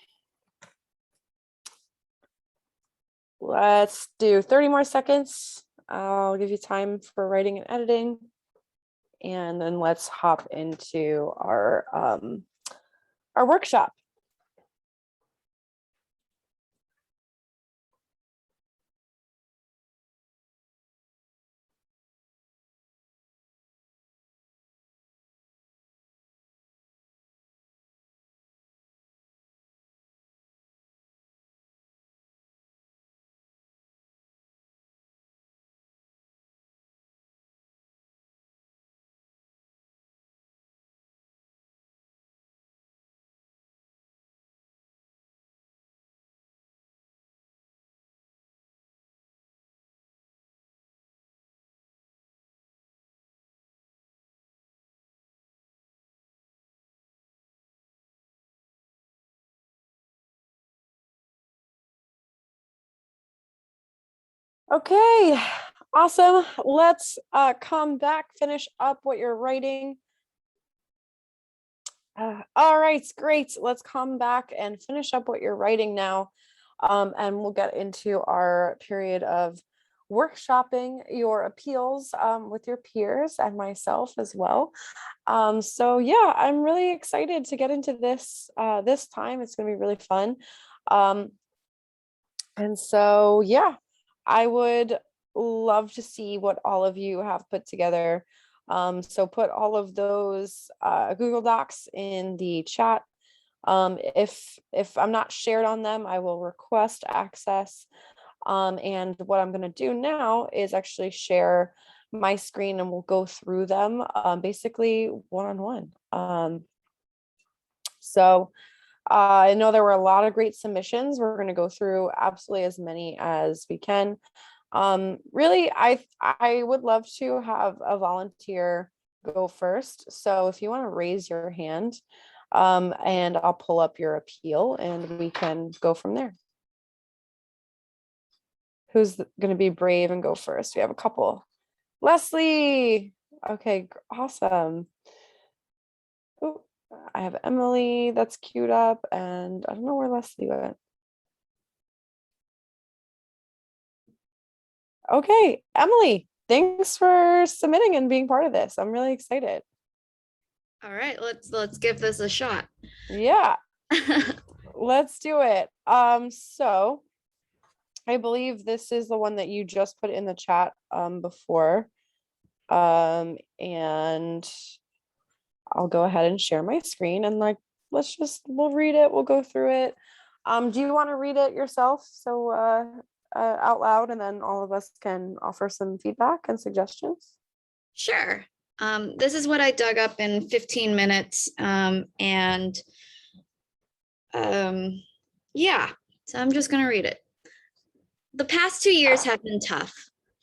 Let's do 30 more seconds. I'll give you time for writing and editing. And then let's hop into our workshop. Okay, awesome. Let's come back, finish up what you're writing. All right, great. Let's come back and finish up what you're writing now. And we'll get into our period of workshopping your appeals with your peers and myself as well. So yeah, I'm really excited to get into this this time. It's going to be really fun. Um, and so yeah, I would love to see what all of you have put together. So put all of those Google Docs in the chat. If I'm not shared on them, I will request access. And what I'm going to do now is actually share my screen and we'll go through them basically one-on-one. So I know there were a lot of great submissions. We're going to go through absolutely as many as we can. Really, I would love to have a volunteer go first. So if you want to raise your hand, and I'll pull up your appeal and we can go from there. Who's going to be brave and go first? We have a couple. Leslie. Okay, awesome. Ooh, I have Emily that's queued up, and I don't know where Leslie went. Okay, Emily, thanks for submitting and being part of this. I'm really excited. All right, let's give this a shot. Yeah, let's do it. So I believe this is the one that you just put in the chat before. And I'll go ahead and share my screen and we'll read it, we'll go through it. Do you want to read it yourself? So out loud, and then all of us can offer some feedback and suggestions. Sure. This is what I dug up in 15 minutes. Yeah, so I'm just going to read it. The past 2 years have been tough,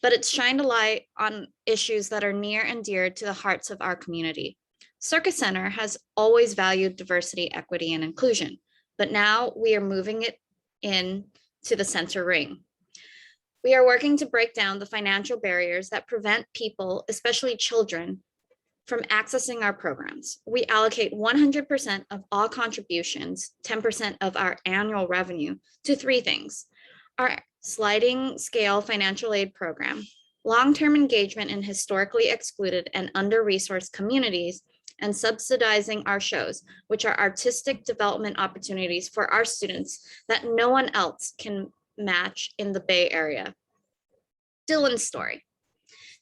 but it's shined a light on issues that are near and dear to the hearts of our community. Circus Center has always valued diversity, equity, and inclusion, but now we are moving it in to the center ring. We are working to break down the financial barriers that prevent people, especially children, from accessing our programs. We allocate 100% of all contributions, 10% of our annual revenue, to three things: our sliding scale financial aid program, long-term engagement in historically excluded and under-resourced communities, and subsidizing our shows, which are artistic development opportunities for our students that no one else can match in the Bay Area. Dylan's story.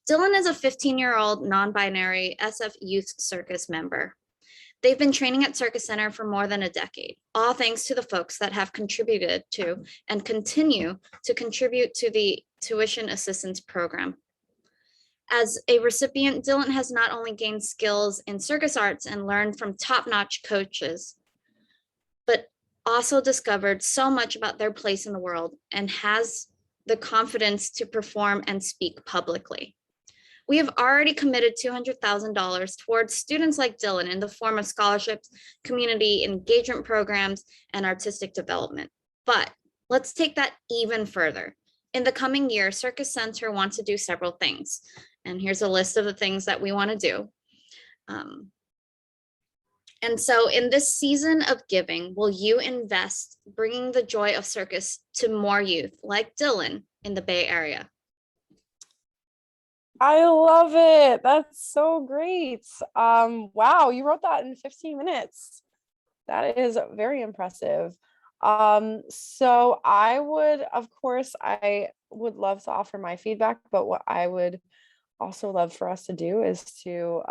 Dylan is a 15-year-old non-binary SF Youth Circus member. They've been training at Circus Center for more than a decade, all thanks to the folks that have contributed to and continue to contribute to the tuition assistance program. As a recipient, Dylan has not only gained skills in circus arts and learned from top-notch coaches, but also discovered so much about their place in the world and has the confidence to perform and speak publicly. We have already committed $200,000 towards students like Dylan in the form of scholarships, community engagement programs, and artistic development. But let's take that even further. In the coming year, Circus Center wants to do several things. And here's a list of the things that we want to do. And so in this season of giving, will you invest bringing the joy of circus to more youth like Dylan in the Bay Area? I love it. That's so great. Wow, you wrote that in 15 minutes. That is very impressive. So I would love to offer my feedback, but what I would also love for us to do is to,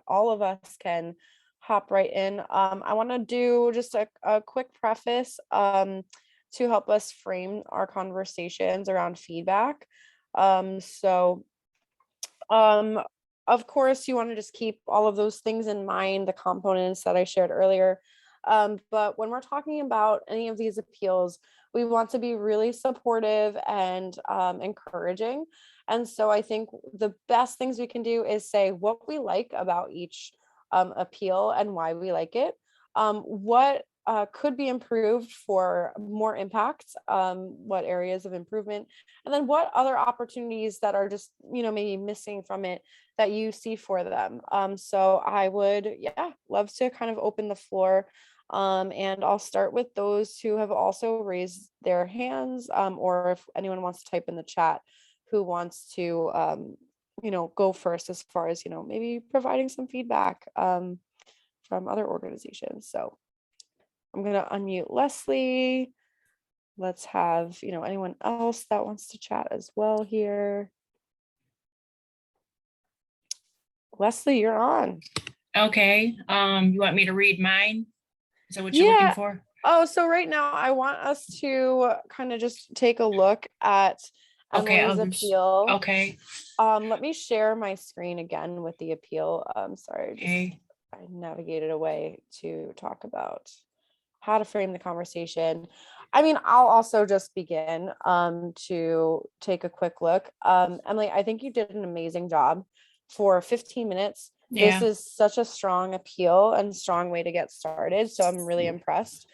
all of us can hop right in. I want to do just a quick preface to help us frame our conversations around feedback. So of course, you want to just keep all of those things in mind, the components that I shared earlier. But when we're talking about any of these appeals, we want to be really supportive and encouraging. And so I think the best things we can do is say what we like about each appeal and why we like it. What could be improved for more impact, what areas of improvement, and then what other opportunities that are just, maybe missing from it that you see for them. So I would, yeah, love to kind of open the floor. And I'll start with those who have also raised their hands, or if anyone wants to type in the chat who wants to, go first as far as, maybe providing some feedback from other organizations. So I'm going to unmute Leslie. Let's have, anyone else that wants to chat as well here. Leslie, you're on. Okay. You want me to read mine? Is that what you're looking for? Oh, so right now I want us to kind of just take a look at Emily's appeal. Okay. Let me share my screen again with the appeal. Sorry, I navigated away to talk about how to frame the conversation. I mean, I'll also just begin to take a quick look. Emily, I think you did an amazing job for 15 minutes. Yeah. This is such a strong appeal and strong way to get started. So I'm really impressed.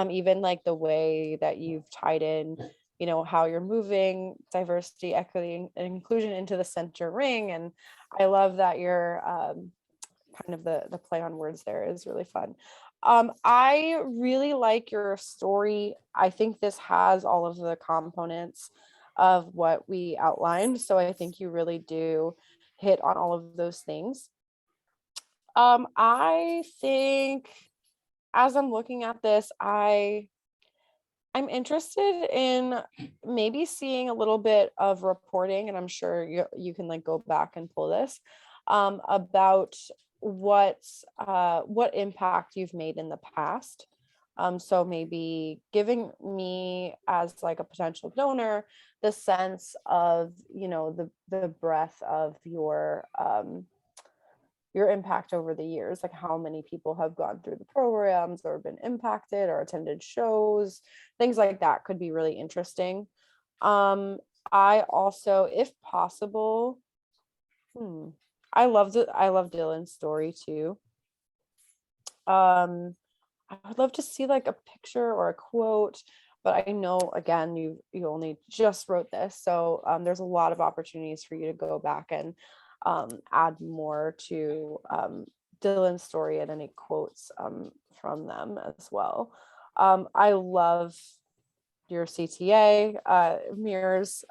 Even like the way that you've tied in, how you're moving diversity, equity, and inclusion into the center ring. And I love that you're kind of the play on words there is really fun. I really like your story. I think this has all of the components of what we outlined. So I think you really do hit on all of those things. I think as I'm looking at this, I'm interested in maybe seeing a little bit of reporting, and I'm sure you can like go back and pull this about what impact you've made in the past. So maybe giving me as like a potential donor the sense of, the breadth of your impact over the years, like how many people have gone through the programs or been impacted or attended shows, things like that could be really interesting. I also, if possible, I love Dylan's story too. I would love to see like a picture or a quote, but I know again you only just wrote this, so there's a lot of opportunities for you to go back and add more to Dylan's story and any quotes from them as well. I love your CTA mirrors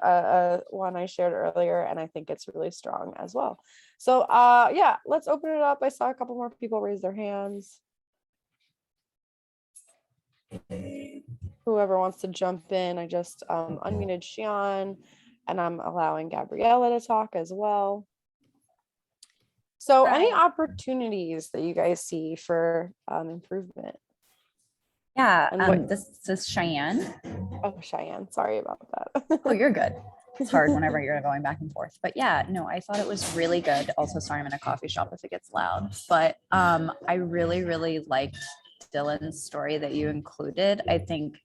one I shared earlier, and I think it's really strong as well. So yeah, let's open it up. I saw a couple more people raise their hands. Whoever wants to jump in, I just unmuted Xian, and I'm allowing Gabriella to talk as well. So any opportunities that you guys see for improvement? Yeah, this is Cheyenne. Oh, Cheyenne, sorry about that. Oh, you're good. It's hard whenever you're going back and forth. But yeah, no, I thought it was really good. Also, sorry, I'm in a coffee shop if it gets loud. But I really, really liked Dylan's story that you included. I think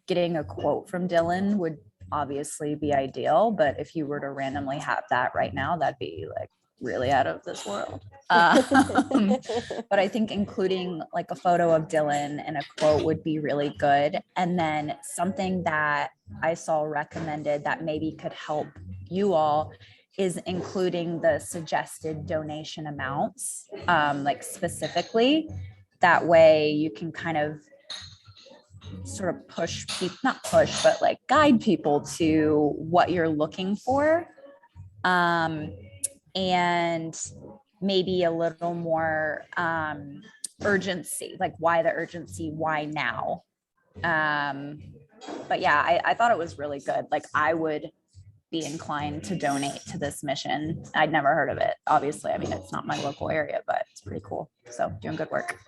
getting a quote from Dylan would obviously be ideal. But if you were to randomly have that right now, that'd be like really out of this world. But I think including like a photo of Dylan and a quote would be really good. And then something that I saw recommended that maybe could help you all is including the suggested donation amounts, like specifically. That way you can kind of sort of push people, not push, but like guide people to what you're looking for. And maybe a little more urgency, like why the urgency, why now? But yeah, I thought it was really good. Like I would be inclined to donate to this mission. I'd never heard of it. Obviously, I mean, it's not my local area, but it's pretty cool. So doing good work.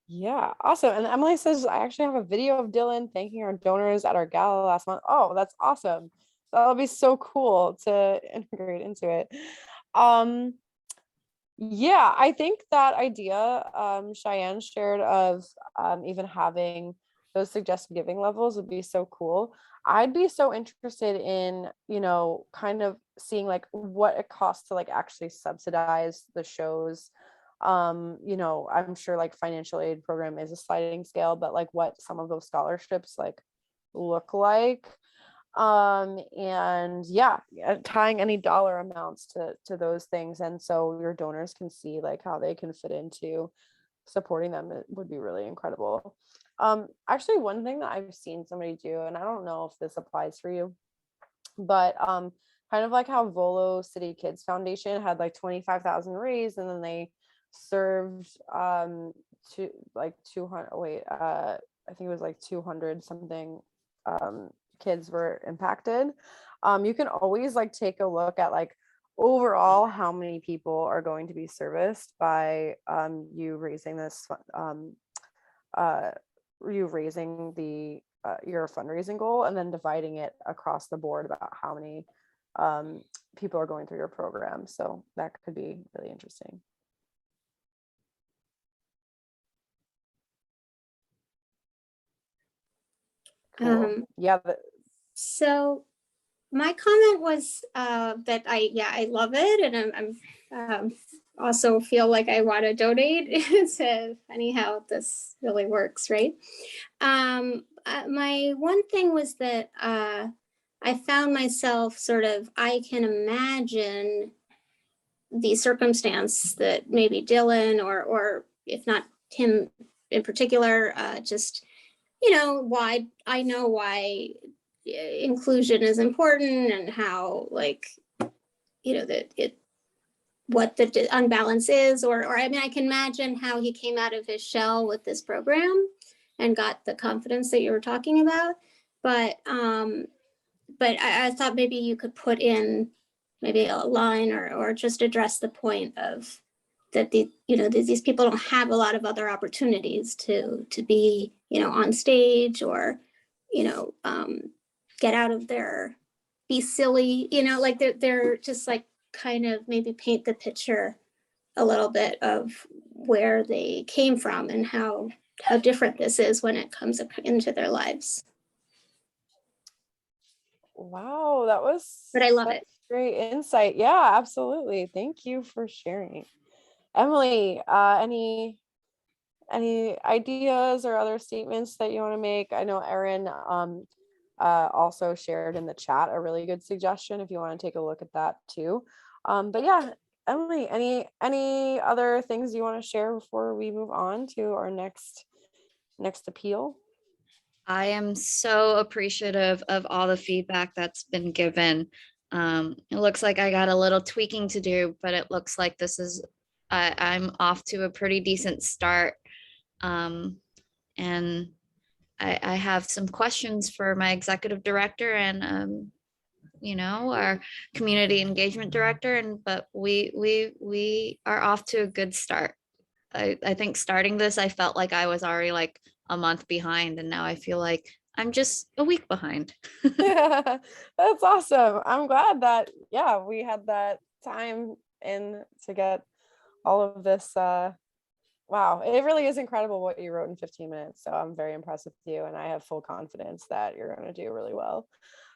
Yeah, awesome. And Emily says, I actually have a video of Dylan thanking our donors at our gala last month. Oh, that's awesome. That'll be so cool to integrate into it. Yeah, I think that idea Cheyenne shared of even having those suggested giving levels would be so cool. I'd be so interested in, kind of seeing like what it costs to like actually subsidize the shows You know, I'm sure like financial aid program is a sliding scale, but like what some of those scholarships like look like. And yeah, tying any dollar amounts to those things, and so your donors can see like how they can fit into supporting them. It would be really incredible. Actually, one thing that I've seen somebody do, and I don't know if this applies for you, but kind of like how Volo City Kids Foundation had like 25,000 raised, and then they served to like 200, wait, I think it was like 200 something kids were impacted. You can always like take a look at like overall how many people are going to be serviced by you raising this uh you raising the your fundraising goal, and then dividing it across the board about how many people are going through your program. So that could be really interesting. Cool. Yeah. So my comment was that I love it, and I'm also feel like I want to donate. So funny how this really works, right? My one thing was that I found myself sort of, I can imagine the circumstance that maybe Dylan or if not him in particular, just, you know, why I know why inclusion is important, and how, like, you know, that it, what the unbalance is, or I mean, I can imagine how he came out of his shell with this program and got the confidence that you were talking about. But I thought maybe you could put in maybe a line, or just address the point of that the, you know, these people don't have a lot of other opportunities to be, you know, on stage, or, you know, get out of their, be silly, you know, like they're just like kind of maybe paint the picture a little bit of where they came from and how different this is when it comes into their lives. Wow, that was But I love such it. great insight. Yeah, absolutely. Thank you for sharing. Emily, any ideas or other statements that you want to make? I know Erin also shared in the chat a really good suggestion if you want to take a look at that too. But yeah, Emily, any other things you want to share before we move on to our next appeal? I am so appreciative of all the feedback that's been given. It looks like I got a little tweaking to do, but it looks like this is, I'm off to a pretty decent start. And I have some questions for my executive director and, you know, our community engagement director, but we are off to a good start. I think starting this, I felt like I was already like a month behind, and now I feel like I'm just a week behind. Yeah, that's awesome. I'm glad that, yeah, we had that time in to get all of this. Wow, it really is incredible what you wrote in 15 minutes. So I'm very impressed with you, and I have full confidence that you're going to do really well.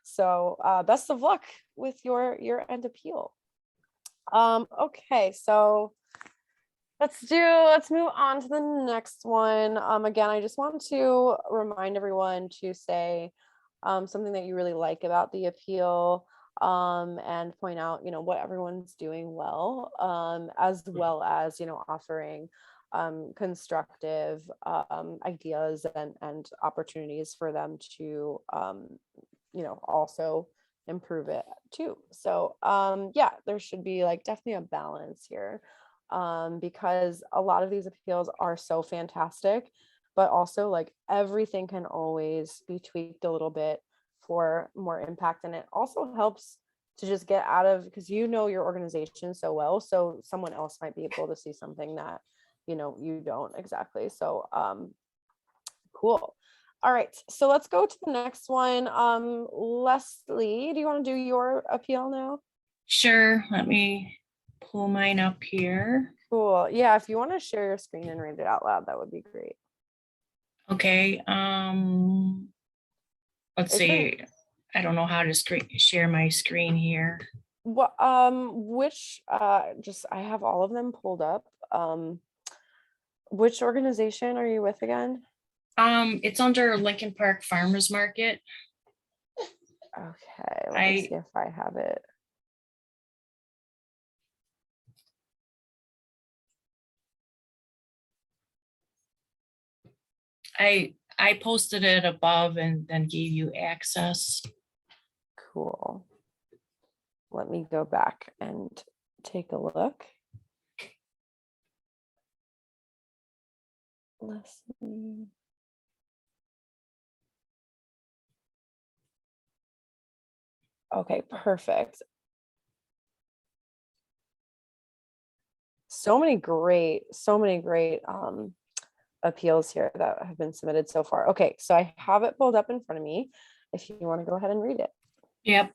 So best of luck with your year-end appeal. Okay, so let's move on to the next one. Again, I just want to remind everyone to say something that you really like about the appeal, and point out, you know, what everyone's doing well, as well as, you know, offering constructive ideas and opportunities for them to, you know, also improve it too. So yeah, there should be like definitely a balance here, because a lot of these appeals are so fantastic, but also like everything can always be tweaked a little bit for more impact. And it also helps to just get out of, because you know your organization so well, so someone else might be able to see something that, you know, you don't exactly. So cool. All right, so let's go to the next one. Leslie, do you want to do your appeal now? Sure, let me pull mine up here. Cool. Yeah, if you want to share your screen and read it out loud, that would be great. Okay, let's Is there- see. I don't know how to share my screen here. What, which, just, I have all of them pulled up. Which organization are you with again? It's under Lincoln Park Farmers Market. Okay, let me see if I have it. I posted it above and then gave you access. Cool. Let me go back and take a look. Let's see. Okay, perfect. So many great appeals here that have been submitted so far. Okay, so I have it pulled up in front of me if you want to go ahead and read it. Yep.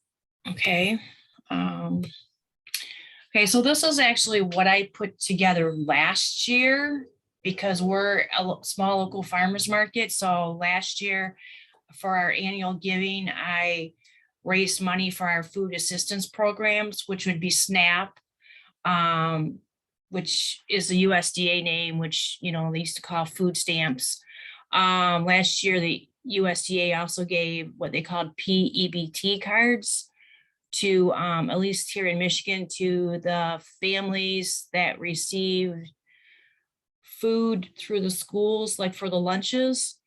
Okay. Okay, so this is actually what I put together last year because we're a small local farmers market. So last year for our annual giving, I raised money for our food assistance programs, which would be SNAP, which is the USDA name, which, you know, they used to call food stamps. Last year, the USDA also gave what they called PEBT cards to, at least here in Michigan, to the families that received food through the schools, like for the lunches.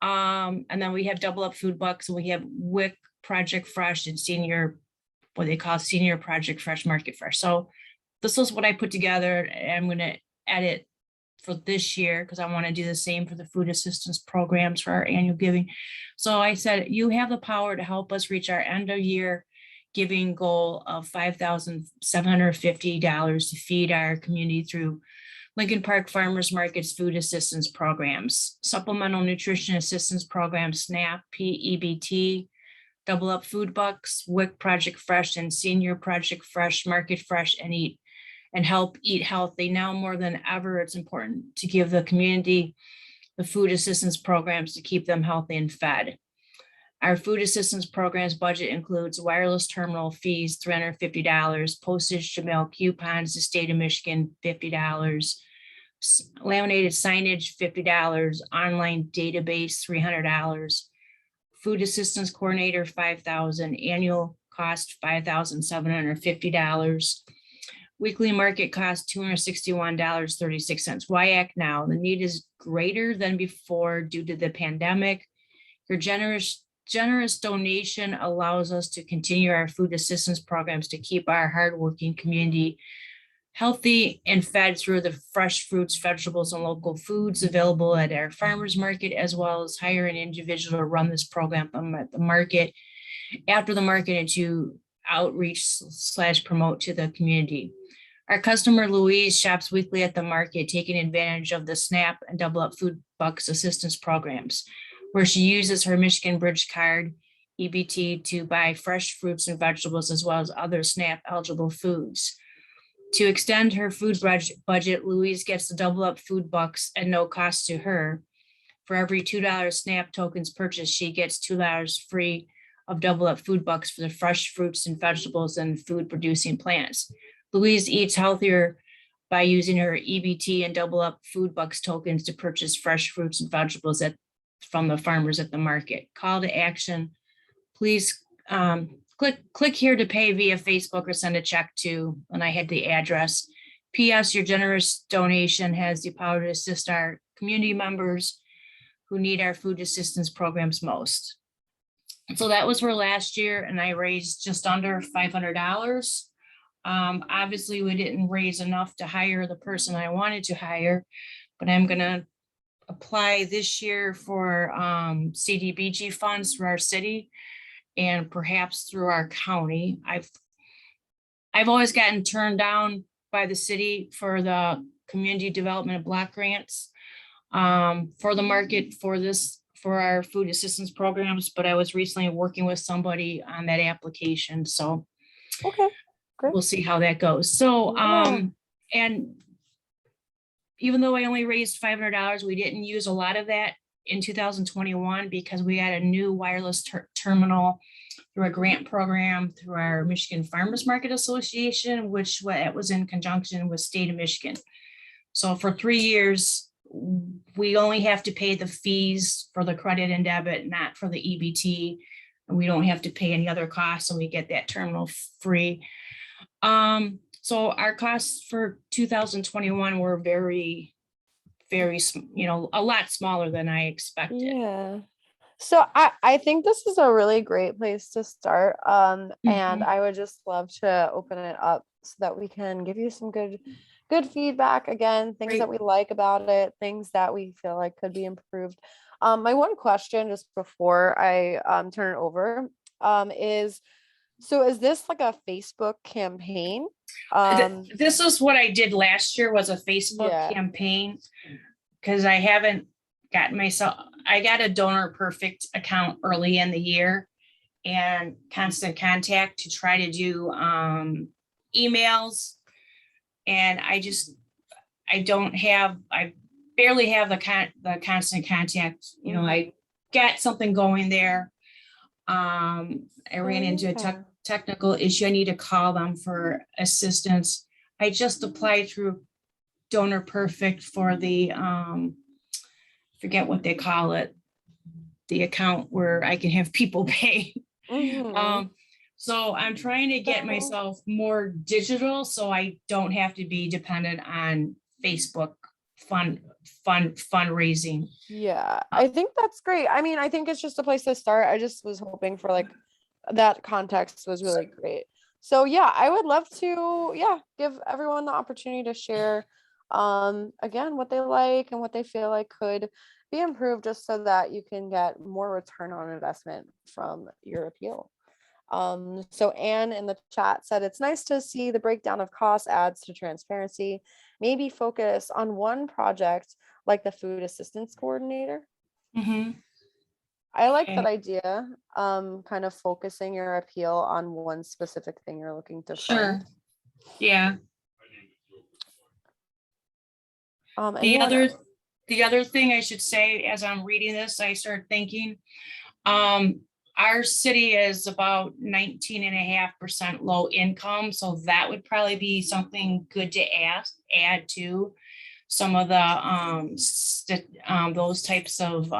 And then we have Double Up Food Bucks, and we have WIC Project Fresh and Senior, what they call Senior Project Fresh, Market Fresh. So this is what I put together, and I'm going to edit for this year because I want to do the same for the food assistance programs for our annual giving. So I said, you have the power to help us reach our end of year giving goal of $5,750 to feed our community through Lincoln Park Farmers Market's food assistance programs, Supplemental Nutrition Assistance Program, SNAP, PEBT, Double Up Food Bucks, WIC Project Fresh, and Senior Project Fresh, Market Fresh, and Eat and Help Eat Healthy. Now more than ever, it's important to give the community the food assistance programs to keep them healthy and fed. Our food assistance programs budget includes wireless terminal fees, $350, postage to mail coupons to state of Michigan, $50, laminated signage, $50, online database, $300, food assistance coordinator, $5,000, annual cost, $5,750. Weekly market cost, $261.36. Why act now? The need is greater than before due to the pandemic. Your generous donation allows us to continue our food assistance programs to keep our hardworking community healthy and fed through the fresh fruits, vegetables, and local foods available at our farmers market, as well as hire an individual to run this program at the market, after the market, and to outreach / promote to the community. Our customer Louise shops weekly at the market, taking advantage of the SNAP and Double Up Food Bucks assistance programs, where she uses her Michigan Bridge card, EBT, to buy fresh fruits and vegetables, as well as other SNAP eligible foods. To extend her food budget, Louise gets the Double Up Food Bucks at no cost to her. For every $2 SNAP tokens purchased, she gets $2 free of Double Up Food Bucks for the fresh fruits and vegetables and food producing plants. Louise eats healthier by using her EBT and Double Up Food Bucks tokens to purchase fresh fruits and vegetables from the farmers at the market. Call to action. Please click here to pay via Facebook or send a check to, and I had the address. P.S. Your generous donation has the power to assist our community members who need our food assistance programs most. So that was for last year, and I raised just under $500. Obviously, we didn't raise enough to hire the person I wanted to hire, but I'm going to apply this year for CDBG funds through our city and perhaps through our county. I've always gotten turned down by the city for the community development block grants for the market for our food assistance programs, but I was recently working with somebody on that application. So Okay, great. we'll see how that goes. So, Yeah. and even though I only raised $500, we didn't use a lot of that in 2021 because we had a new wireless terminal through a grant program through our Michigan Farmers Market Association, which was in conjunction with State of Michigan. So for 3 years, we only have to pay the fees for the credit and debit, not for the EBT. And we don't have to pay any other costs, and we get that terminal free. So our costs for 2021 were very, a lot smaller than I expected. Yeah. So I think this is a really great place to start. And I would just love to open it up so that we can give you some good feedback. Again, things that we like about it, things that we feel like could be improved. My one question just before I turn it over is, so is this like a Facebook campaign? This is what I did last year, was a Facebook campaign, because I haven't gotten I got a Donor Perfect account early in the year, and Constant Contact to try to do emails. And I barely have the Constant Contact. I got something going there. I ran into a technical issue. I need to call them for assistance. I just applied through Donor Perfect for the forget what they call it, the account where I can have people pay. So I'm trying to get myself more digital, so I don't have to be dependent on Facebook fundraising. Yeah, I think that's great. I mean, I think it's just a place to start. I just was hoping for like that context was really great. So yeah, I would love to give everyone the opportunity to share again what they like and what they feel like could be improved, just so that you can get more return on investment from your appeal. So Anne in the chat said, it's nice to see the breakdown of costs adds to transparency. Maybe focus on one project like the food assistance coordinator. I like that idea. Kind of focusing your appeal on one specific thing you're looking to fund. Yeah. The other thing I should say, as I'm reading this, I started thinking, our city is about 19.5% low income. So that would probably be something good to add to some of the those types of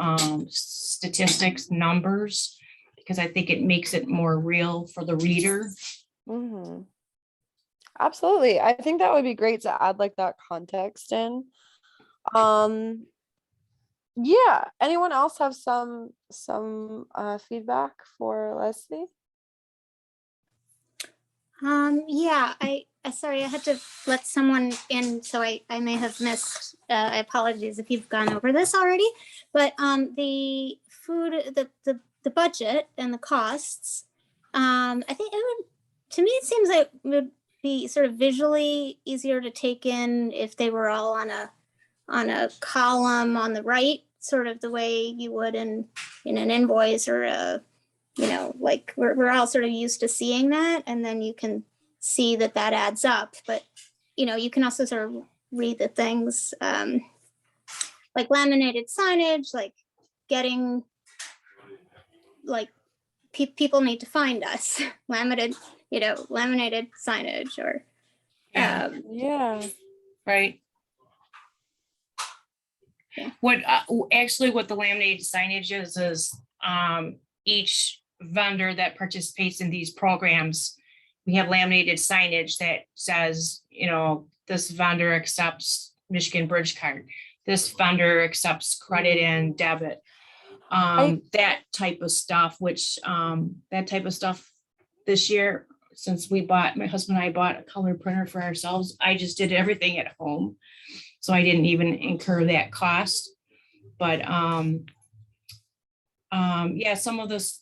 statistics numbers, because I think it makes it more real for the reader. Absolutely. I think that would be great to add like that context in. Yeah, anyone else have some feedback for Leslie? Yeah, sorry, I had to let someone in, so I may have missed. I apologize if you've gone over this already, but the food, the budget and the costs, I think to me it seems like it would be sort of visually easier to take in if they were all on a column on the right, sort of the way you would in an invoice or like we're all sort of used to seeing that, and then you can see that adds up. But you can also sort of read the things like laminated signage, like getting like people need to find us. laminated signage, or right. What the laminated signage is each vendor that participates in these programs, we have laminated signage that says, this vendor accepts Michigan Bridge Card, this vendor accepts credit and debit, that type of stuff, which that type of stuff this year, since my husband and I bought a color printer for ourselves, I just did everything at home. So I didn't even incur that cost. But some of this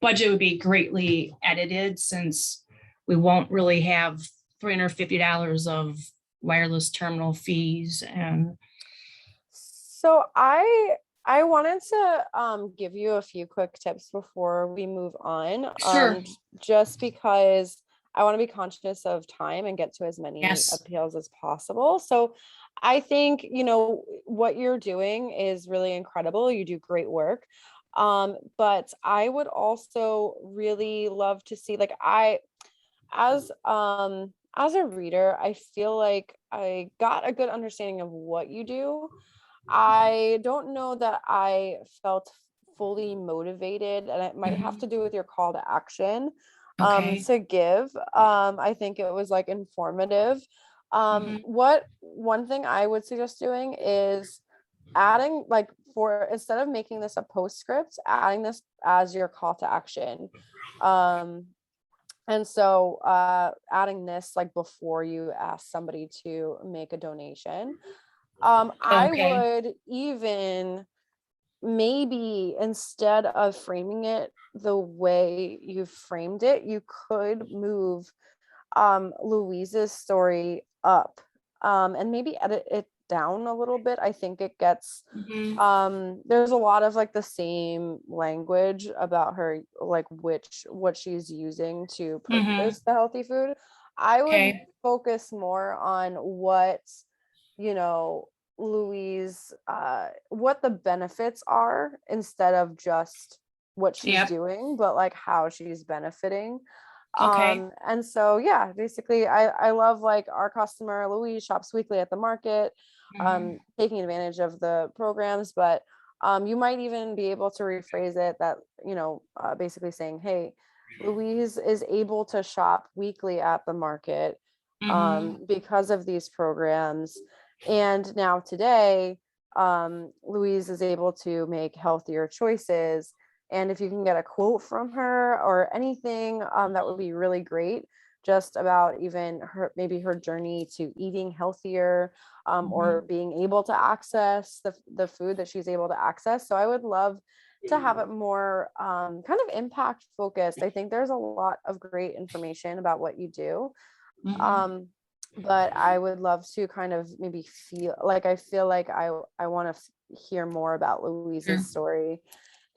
budget would be greatly edited, since we won't really have $350 of wireless terminal fees. And so I wanted to give you a few quick tips before we move on. Sure. Just because I want to be conscious of time and get to as many appeals as possible. So I think, what you're doing is really incredible. You do great work. But I would also really love to see, like, as a reader, I feel like I got a good understanding of what you do. I don't know that I felt fully motivated, and it might have Mhm. to do with your call to action Okay. to give. I think it was like informative. Mhm. What one thing I would suggest doing is adding, like, for instead of making this a postscript, adding this as your call to action. Um, and so adding this like before you ask somebody to make a donation. I Okay. would even maybe, instead of framing it the way you framed it, you could move Louise's story up, and maybe edit it down a little bit. I think it gets Mhm. there's a lot of like the same language about her, like what she's using to Mhm. purchase the healthy food. I would Okay. focus more on what, you know, Louise, what the benefits are, instead of just what she's Yep. doing, but like how she's benefiting. Okay. And so yeah, basically I love, like, our customer Louise shops weekly at the market, Mhm. taking advantage of the programs. But you might even be able to rephrase it that, basically saying, hey, Louise is able to shop weekly at the market Mhm. because of these programs. And now today, Louise is able to make healthier choices. And if you can get a quote from her or anything, that would be really great. Just about even her, maybe her journey to eating healthier, or Mhm. being able to access the food that she's able to access. So I would love to have it more kind of impact focused. I think there's a lot of great information about what you do. Mhm. Um, but I would love to kind of maybe feel like, I feel like I want to hear more about Sure. Louise's story,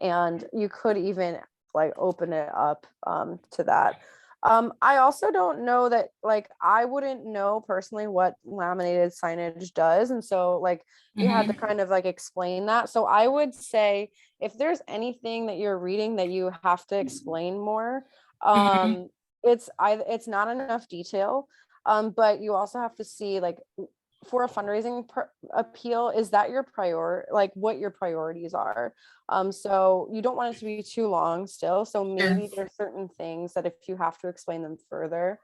and you could even like open it up to that. I also don't know that, like, I wouldn't know personally what laminated signage does, and so like we had to Mhm. kind of like explain that. So I would say, if there's anything that you're reading that you have to explain more, Mhm. um it's not enough detail. But you also have to see, like, for a fundraising appeal, is that your like what your priorities are. So you don't want it to be too long still. So Sure. maybe there's certain things that if you have to explain them further,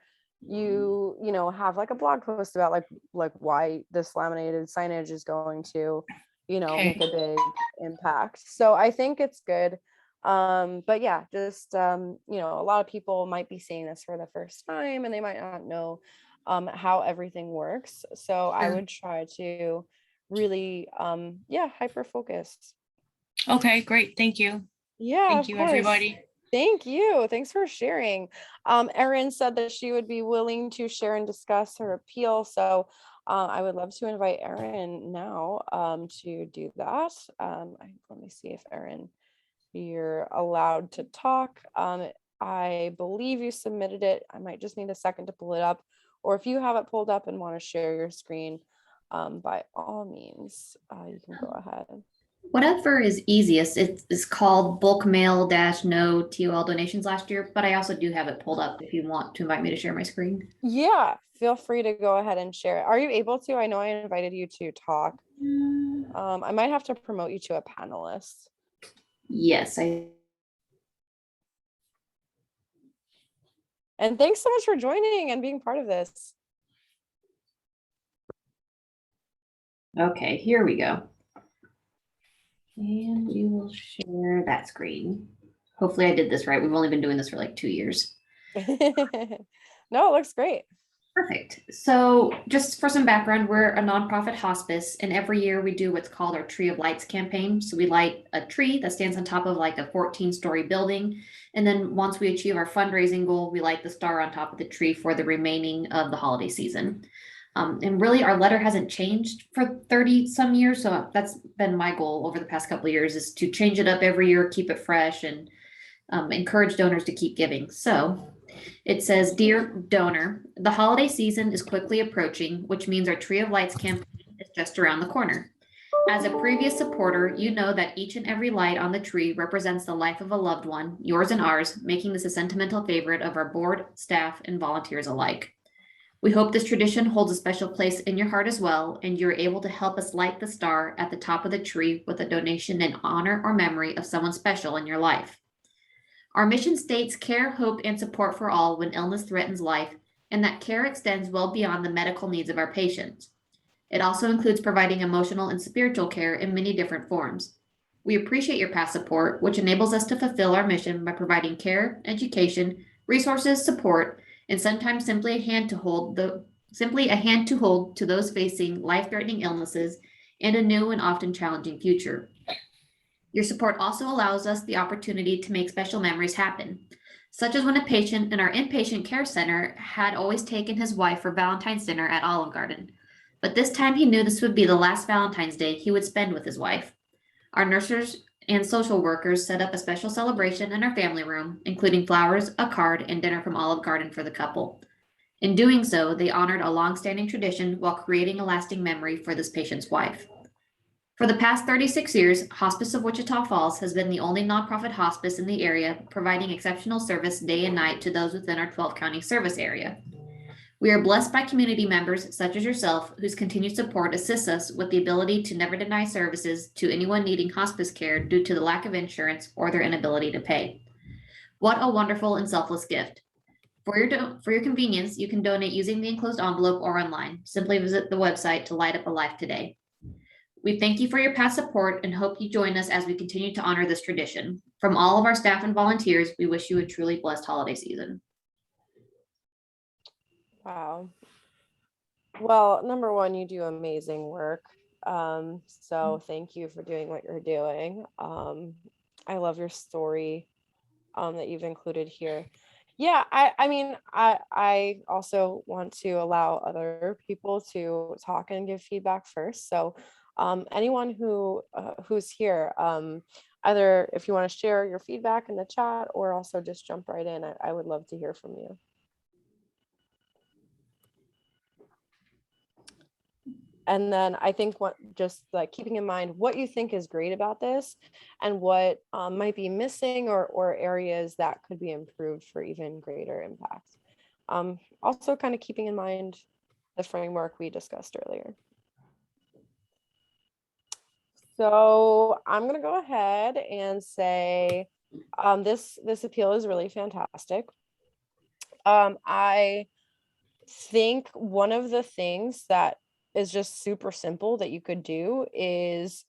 have like a blog post about like why this laminated signage is going to, make Okay. a big impact. So I think it's good. But yeah, just a lot of people might be seeing this for the first time and they might not know how everything works. So I Sure. would try to really hyper focus. Okay, great. Thank you. Yeah, Thank of you, course. everybody. Thank you. Thanks for sharing. Erin said that she would be willing to share and discuss her appeal. So I would love to invite Erin now to do that. Let me see if Erin, you're allowed to talk. I believe you submitted it. I might just need a second to pull it up. Or if you have it pulled up and want to share your screen, by all means, you can go ahead. Whatever is easiest. It's called bulk mail dash no TOL donations last year, but I also do have it pulled up if you want to invite me to share my screen. Yeah, feel free to go ahead and share it. Are you able to? I know I invited you to talk. I might have to promote you to a panelist. Yes, I And thanks so much for joining and being part of this. okay, here we go. And we will share that screen. Hopefully I did this right. We've only been doing this for like 2 years. No, it looks great. Perfect. So just for some background, we're a nonprofit hospice, and every year we do what's called our Tree of Lights campaign. So we light a tree that stands on top of like a 14-story building. And then once we achieve our fundraising goal, we light the star on top of the tree for the remaining of the holiday season. And really our letter hasn't changed for 30 some years. So that's been my goal over the past couple of years, is to change it up every year, keep it fresh, and encourage donors to keep giving. So it says, "Dear donor, the holiday season is quickly approaching, which means our Tree of Lights campaign is just around the corner. As a previous supporter, you know that each and every light on the tree represents the life of a loved one, yours and ours, making this a sentimental favorite of our board, staff, and volunteers alike. We hope this tradition holds a special place in your heart as well, and you're able to help us light the star at the top of the tree with a donation in honor or memory of someone special in your life. Our mission states care, hope, and support for all when illness threatens life, and that care extends well beyond the medical needs of our patients. It also includes providing emotional and spiritual care in many different forms. We appreciate your past support, which enables us to fulfill our mission by providing care, education, resources, support, and sometimes simply a hand to hold to those facing life-threatening illnesses and a new and often challenging future. Your support also allows us the opportunity to make special memories happen, such as when a patient in our inpatient care center had always taken his wife for Valentine's dinner at Olive Garden. But this time he knew this would be the last Valentine's Day he would spend with his wife. Our nurses and social workers set up a special celebration in our family room, including flowers, a card, and dinner from Olive Garden for the couple. In doing so, they honored a long-standing tradition while creating a lasting memory for this patient's wife. For the past 36 years, Hospice of Wichita Falls has been the only nonprofit hospice in the area, providing exceptional service day and night to those within our 12-county service area. We are blessed by community members such as yourself, whose continued support assists us with the ability to never deny services to anyone needing hospice care due to the lack of insurance or their inability to pay. What a wonderful and selfless gift. For your convenience, you can donate using the enclosed envelope or online. Simply visit the website to light up a life today. We thank you for your past support and hope you join us as we continue to honor this tradition. From all of our staff and volunteers, we wish you a truly blessed holiday season. Wow. Well, number one, you do amazing work. So thank you for doing what you're doing. I love your story that you've included here. Yeah, I mean, I also want to allow other people to talk and give feedback first. So anyone who's here, either if you want to share your feedback in the chat or also just jump right in, I would love to hear from you. And then I think what just like keeping in mind what you think is great about this and what might be missing or areas that could be improved for even greater impact. Also kind of keeping in mind the framework we discussed earlier. So I'm going to go ahead and say this appeal is really fantastic. I think one of the things that is just super simple that you could do is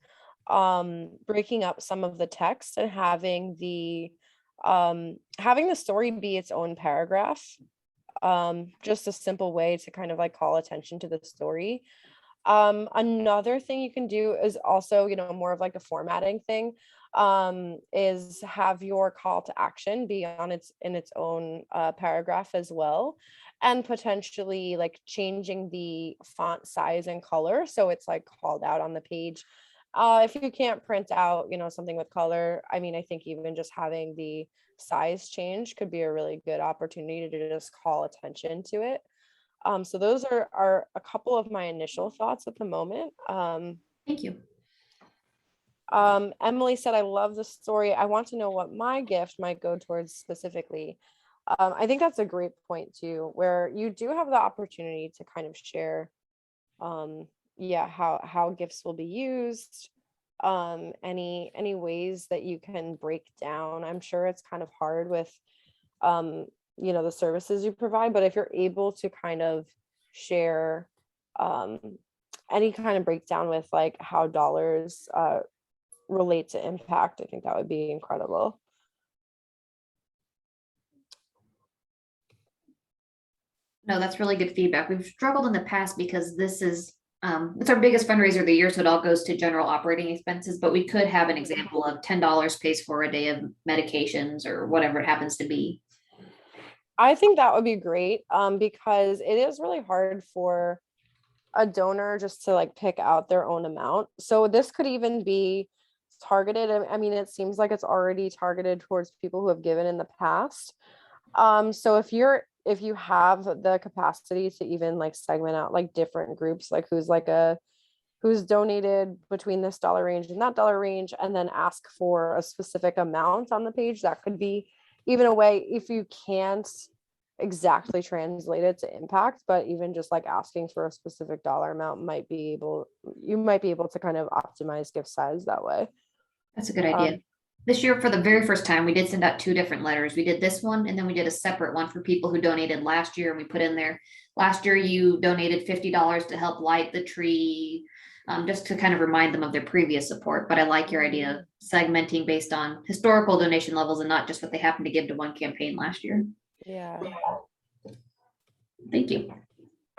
breaking up some of the text and having the story be its own paragraph. Just a simple way to kind of like call attention to the story. Another thing you can do is also, more of like a formatting thing, is have your call to action be in its own paragraph as well, and potentially like changing the font size and color so it's like called out on the page. If you can't print out, something with color, I mean, I think even just having the size change could be a really good opportunity to just call attention to it. So those are a couple of my initial thoughts at the moment. Thank you. Emily said, I love the story. I want to know what my gift might go towards specifically. I think that's a great point too, where you do have the opportunity to kind of share, how gifts will be used, any ways that you can break down. I'm sure it's kind of hard with, the services you provide, but if you're able to kind of share any kind of breakdown with like how dollars relate to impact, I think that would be incredible. No, that's really good feedback. We've struggled in the past because this is it's our biggest fundraiser of the year, so it all goes to general operating expenses, but we could have an example of $10 pays for a day of medications or whatever it happens to be. I think that would be great, because it is really hard for a donor just to like pick out their own amount. So this could even be targeted. I mean, it seems like it's already targeted towards people who have given in the past. So if you have the capacity to even like segment out like different groups, like who's who's donated between this dollar range and that dollar range, and then ask for a specific amount on the page. That could be even a way, if you can't exactly translate it to impact, but even just like asking for a specific dollar amount you might be able to kind of optimize gift size that way. That's a good idea. This year, for the very first time, we did send out 2 different letters. We did this one, and then we did a separate one for people who donated last year. And we put in there, last year you donated $50 to help light the tree, just to kind of remind them of their previous support. But I like your idea of segmenting based on historical donation levels and not just what they happened to give to one campaign last year. Yeah, Thank you.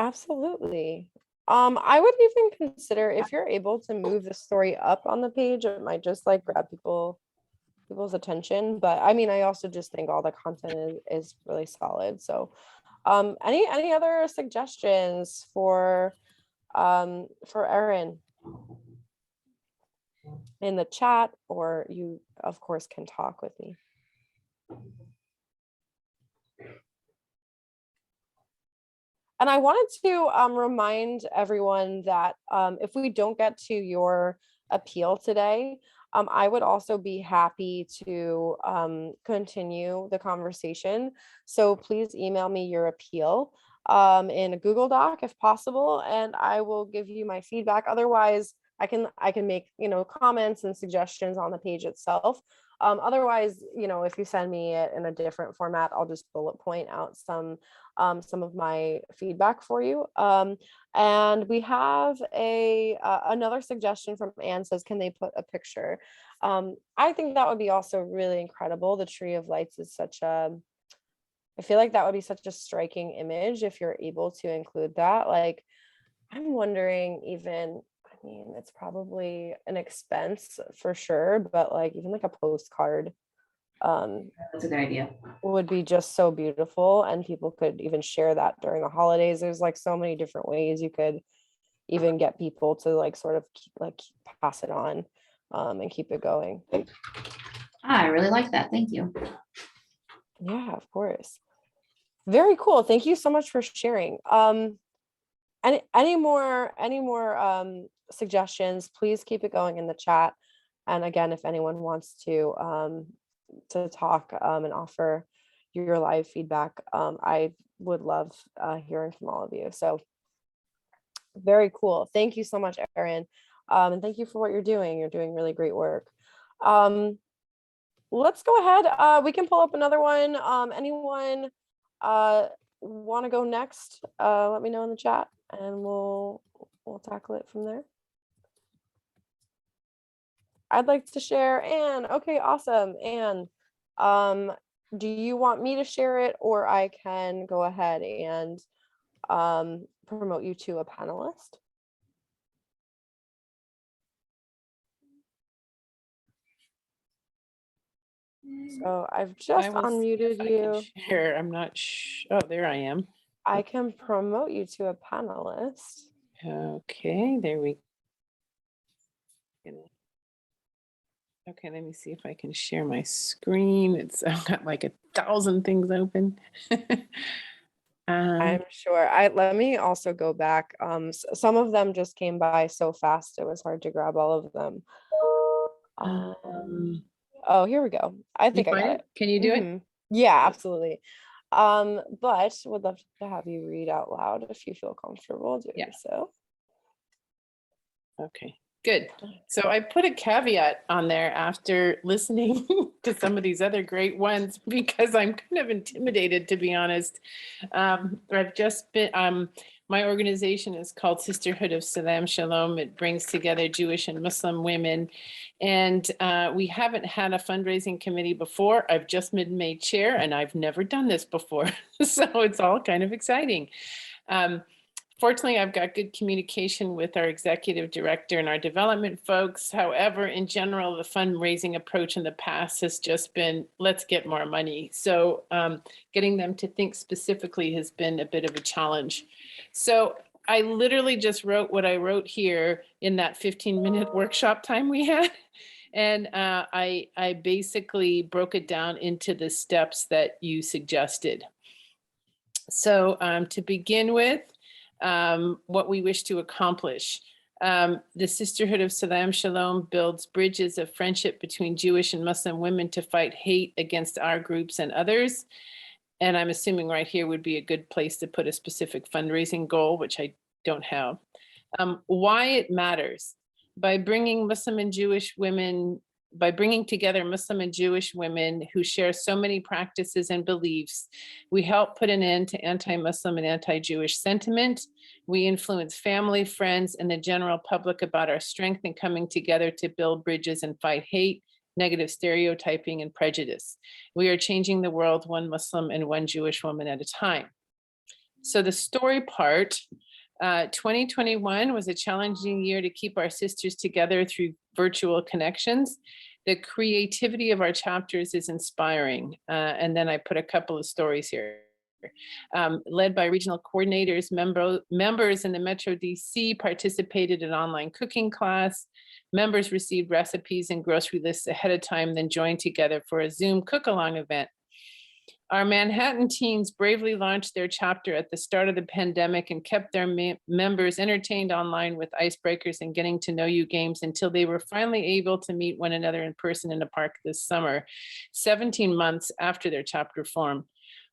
absolutely. I would even consider, if you're able to move the story up on the page, it might just like grab people's attention. But I mean, I also just think all the content is really solid. So any other suggestions for Erin in the chat, or you of course can talk with me? And I wanted to remind everyone that if we don't get to your appeal today, I would also be happy to continue the conversation. So please email me your appeal in a Google Doc if possible, and I will give you my feedback. Otherwise, I can make, comments and suggestions on the page itself. Otherwise, if you send me it in a different format, I'll just bullet point out some of my feedback for you. And we have another suggestion from Anne, says, can they put a picture? I think that would be also really incredible. The tree of lights is I feel like that would be such a striking image if you're able to include that. Like, I'm wondering even, I mean, it's probably an expense for sure, but like even like a postcard That's a good idea. would be just so beautiful, and people could even share that during the holidays. There's like so many different ways you could even get people to like sort of pass it on and keep it going. I really like that. Thank you. Yeah, of course. Very cool. Thank you so much for sharing. Any more suggestions, please keep it going in the chat. And again, if anyone wants to talk and offer your live feedback, I would love hearing from all of you. So very cool. Thank you so much, Erin. And thank you for what you're doing. You're doing really great work. Let's go ahead. We can pull up another one. Anyone want to go next? Let me know in the chat, and we'll tackle it from there. I'd like to share. Anne. Okay, awesome. Anne, do you want me to share it, or I can go ahead and promote you to a panelist? So I've just unmuted you. Sure, I'm not sure. Oh, there I am. I can promote you to a panelist. Okay, there we go. Okay, let me see if I can share my screen. I've got like 1,000 things open. I'm sure. Let me also go back. Some of them just came by so fast it was hard to grab all of them. Oh, here we go. I think I got it. Can you do it? Yeah, absolutely. But would love to have you read out loud if you feel comfortable doing so. Okay, good. So I put a caveat on there after listening to some of these other great ones, because I'm kind of intimidated, to be honest. I've just been, my organization is called Sisterhood of Salam Shalom. It brings together Jewish and Muslim women. And we haven't had a fundraising committee before. I've just been made chair, and I've never done this before. So it's all kind of exciting. Fortunately, I've got good communication with our executive director and our development folks. However, in general, the fundraising approach in the past has just been, let's get more money. So getting them to think specifically has been a bit of a challenge. So I literally just wrote what I wrote here in that 15-minute workshop time we had. And I basically broke it down into the steps that you suggested. So to begin with, what we wish to accomplish. The Sisterhood of Salam Shalom builds bridges of friendship between Jewish and Muslim women to fight hate against our groups and others. And I'm assuming right here would be a good place to put a specific fundraising goal, which I don't have. Why it matters. By bringing together Muslim and Jewish women who share so many practices and beliefs, we help put an end to anti-Muslim and anti-Jewish sentiment. We influence family, friends, and the general public about our strength in coming together to build bridges and fight hate, negative stereotyping, and prejudice. We are changing the world one Muslim and one Jewish woman at a time. So the story part, 2021 was a challenging year to keep our sisters together through virtual connections. The creativity of our chapters is inspiring. And then I put a couple of stories here. Led by regional coordinators, members in the Metro DC participated in online cooking class. Members received recipes and grocery lists ahead of time, then joined together for a Zoom cook-along event. Our Manhattan teens bravely launched their chapter at the start of the pandemic and kept their members entertained online with icebreakers and getting to know you games until they were finally able to meet one another in person in a park this summer, 17 months after their chapter formed.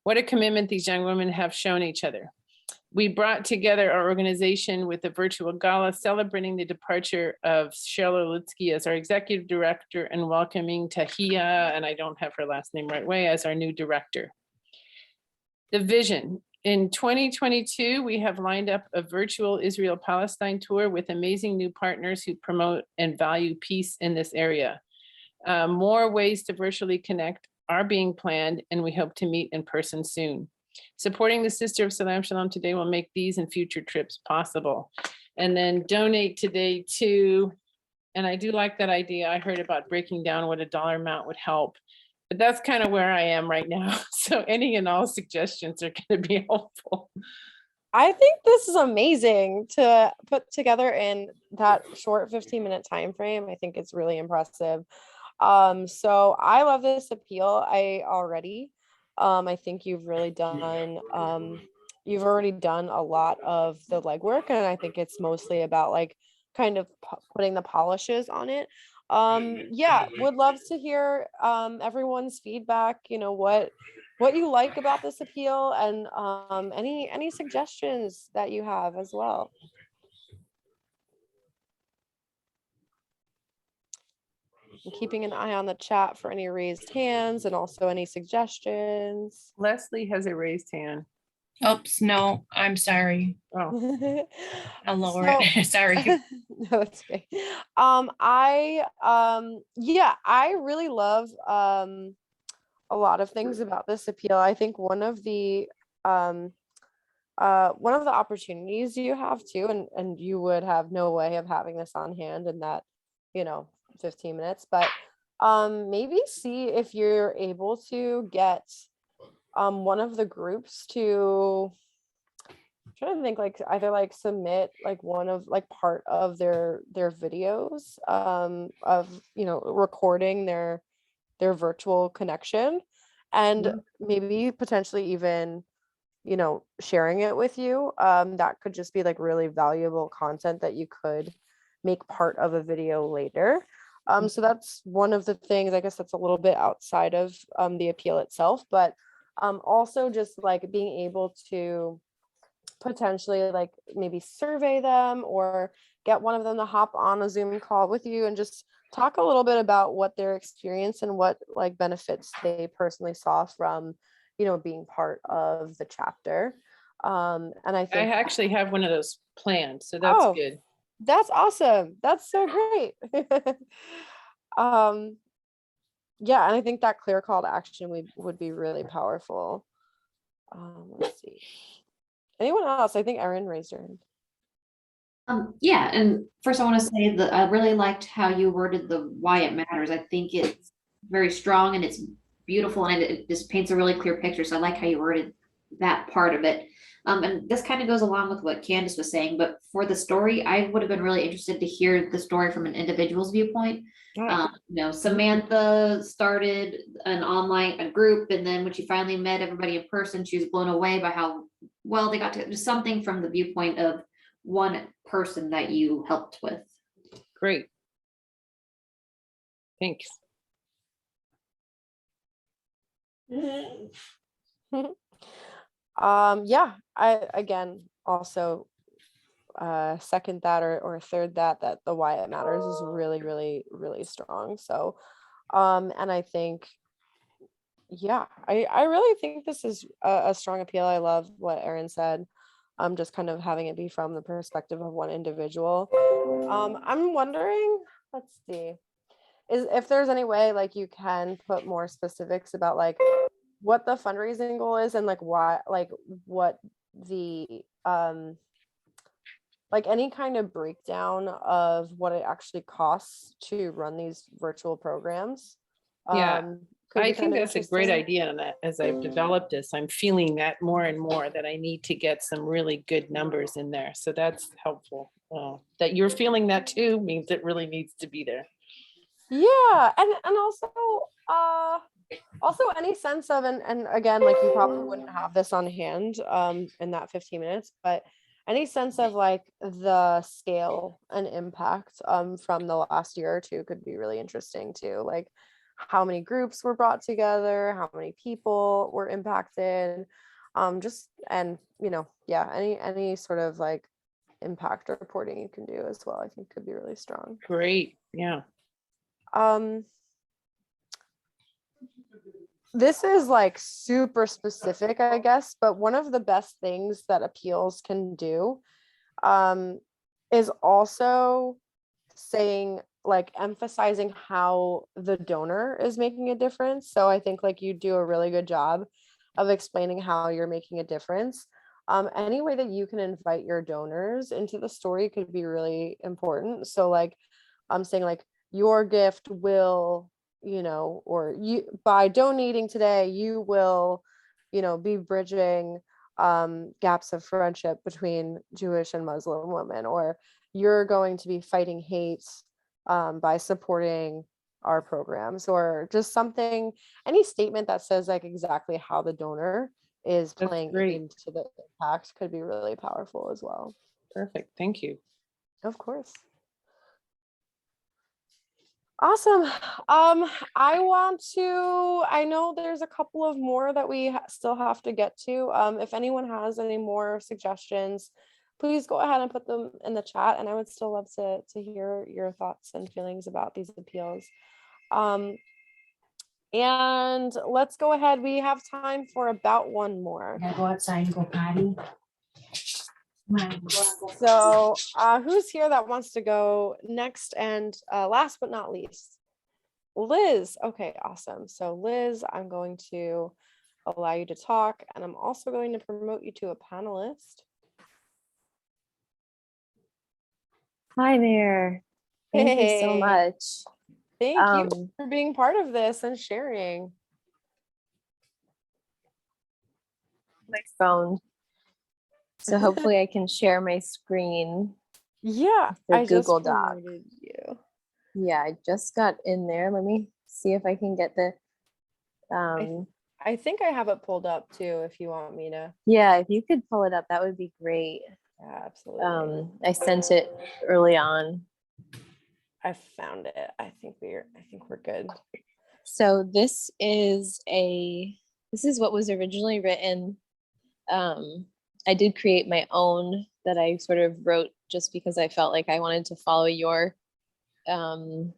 What a commitment these young women have shown each other. We brought together our organization with a virtual gala celebrating the departure of Cheryl Litsky as our executive director and welcoming Tahia, and I don't have her last name right away, as our new director. The vision. In 2022, we have lined up a virtual Israel-Palestine tour with amazing new partners who promote and value peace in this area. More ways to virtually connect are being planned, and we hope to meet in person soon. Supporting the Sister of Salam Shalom today will make these and future trips possible. And then donate today to, and I do like that idea. I heard about breaking down what a dollar amount would help, but that's kind of where I am right now. So any and all suggestions are going to be helpful. I think this is amazing to put together in that short 15-minute time frame. I think it's really impressive. So I love this appeal. I think you've really done, you've already done a lot of the legwork, and I think it's mostly about like kind of putting the polishes on it. Yeah, would love to hear everyone's feedback, what you like about this appeal, and any suggestions that you have as well. I'm keeping an eye on the chat for any raised hands and also any suggestions. Leslie has a raised hand. Oops, no, I'm sorry. Oh, I'll lower it. Sorry. No, it's okay. I really love a lot of things about this appeal. I think one of the opportunities you have too, and you would have no way of having this on hand in that, 15 minutes, but maybe see if you're able to get one of the groups to, I'm trying to think, like either like submit like one of like part of their videos of recording their virtual connection, and maybe potentially even sharing it with you. That could just be like really valuable content that you could make part of a video later. So that's one of the things, I guess that's a little bit outside of the appeal itself, but also just like being able to potentially like maybe survey them or get one of them to hop on a Zoom call with you and just talk a little bit about what their experience and what like benefits they personally saw from being part of the chapter. And I think I actually have one of those planned, so that's good. That's awesome. That's so great. Yeah, and I think that clear call to action would be really powerful. Let's see. Anyone else? I think Erin raised her hand. Yeah, and first I want to say that I really liked how you worded the why it matters. I think it's very strong and it's beautiful, and it just paints a really clear picture. So I like how you worded that part of it. And this kind of goes along with what Candace was saying, but for the story, I would have been really interested to hear the story from an individual's viewpoint. Samantha started a group, and then when she finally met everybody in person, she was blown away by how well they got to, just something from the viewpoint of one person that you helped with. Great. Thanks. Yeah, I again also second that or third that the why it matters is really, really, really strong. So and I think yeah, I really think this is a strong appeal. I love what Erin said. Just kind of having it be from the perspective of one individual. I'm wondering, let's see, is if there's any way like you can put more specifics about like what the fundraising goal is and like why, like what the like any kind of breakdown of what it actually costs to run these virtual programs. Yeah. Could I be think kind of that's a great interesting. idea. And that as I've developed this, I'm feeling that more and more that I need to get some really good numbers in there. So that's helpful. That you're feeling that too means it really needs to be there. Yeah, and also any sense of and again, like you probably wouldn't have this on hand in that 15 minutes, but any sense of like the scale and impact from the last year or two could be really interesting too. Like how many groups were brought together, how many people were impacted, just and yeah, any sort of like impact reporting you can do as well, I think could be really strong. Great. Yeah. This is like super specific, I guess, but one of the best things that appeals can do is also saying like emphasizing how the donor is making a difference. So I think like you do a really good job of explaining how you're making a difference. Any way that you can invite your donors into the story could be really important. So like I'm saying like your gift will, or you by donating today, you will, be bridging gaps of friendship between Jewish and Muslim women, or you're going to be fighting hate by supporting our programs, or just something, any statement that says like exactly how the donor is That's playing great. into the impact could be really powerful as well. Perfect. Thank you. Of course. Awesome. I know there's a couple of more that we still have to get to. If anyone has any more suggestions, please go ahead and put them in the chat, and I would still love to hear your thoughts and feelings about these appeals. And let's go ahead. We have time for about one more. Gotta go outside and go potty. So who's here that wants to go next? And last but not least, Liz. Okay, awesome. So Liz, I'm going to allow you to talk, and I'm also going to promote you to a panelist. Hi there. Thank you so Hey. much. Thank you for being part of this and sharing. My phone. So hopefully I can share my screen. Yeah, The I Google just Doc. promoted you. Yeah, I just got in there. Let me see if I can get the I think I have it pulled up too, if you want me to. yeah, if you could pull it up, that would be great. Yeah, absolutely. I sent it early on. I found it. I think we're good. So this is what was originally written. I did create my own that I sort of wrote just because I felt like I wanted to follow your template,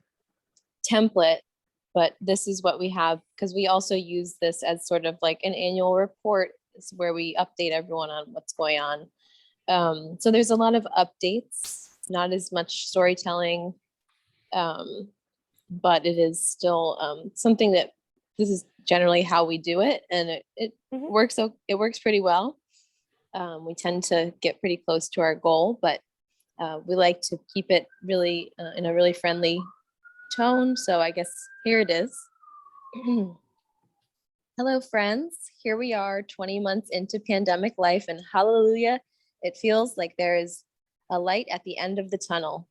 but this is what we have because we also use this as sort of like an annual report where we update everyone on what's going on. So there's a lot of updates, not as much storytelling, but it is still something that this is generally how we do it, and it works. It works pretty well. We tend to get pretty close to our goal, but we like to keep it really in a really friendly tone. So I guess here it is. Hello, friends. Here we are 20 months into pandemic life, and hallelujah, it feels like there is a light at the end of the tunnel.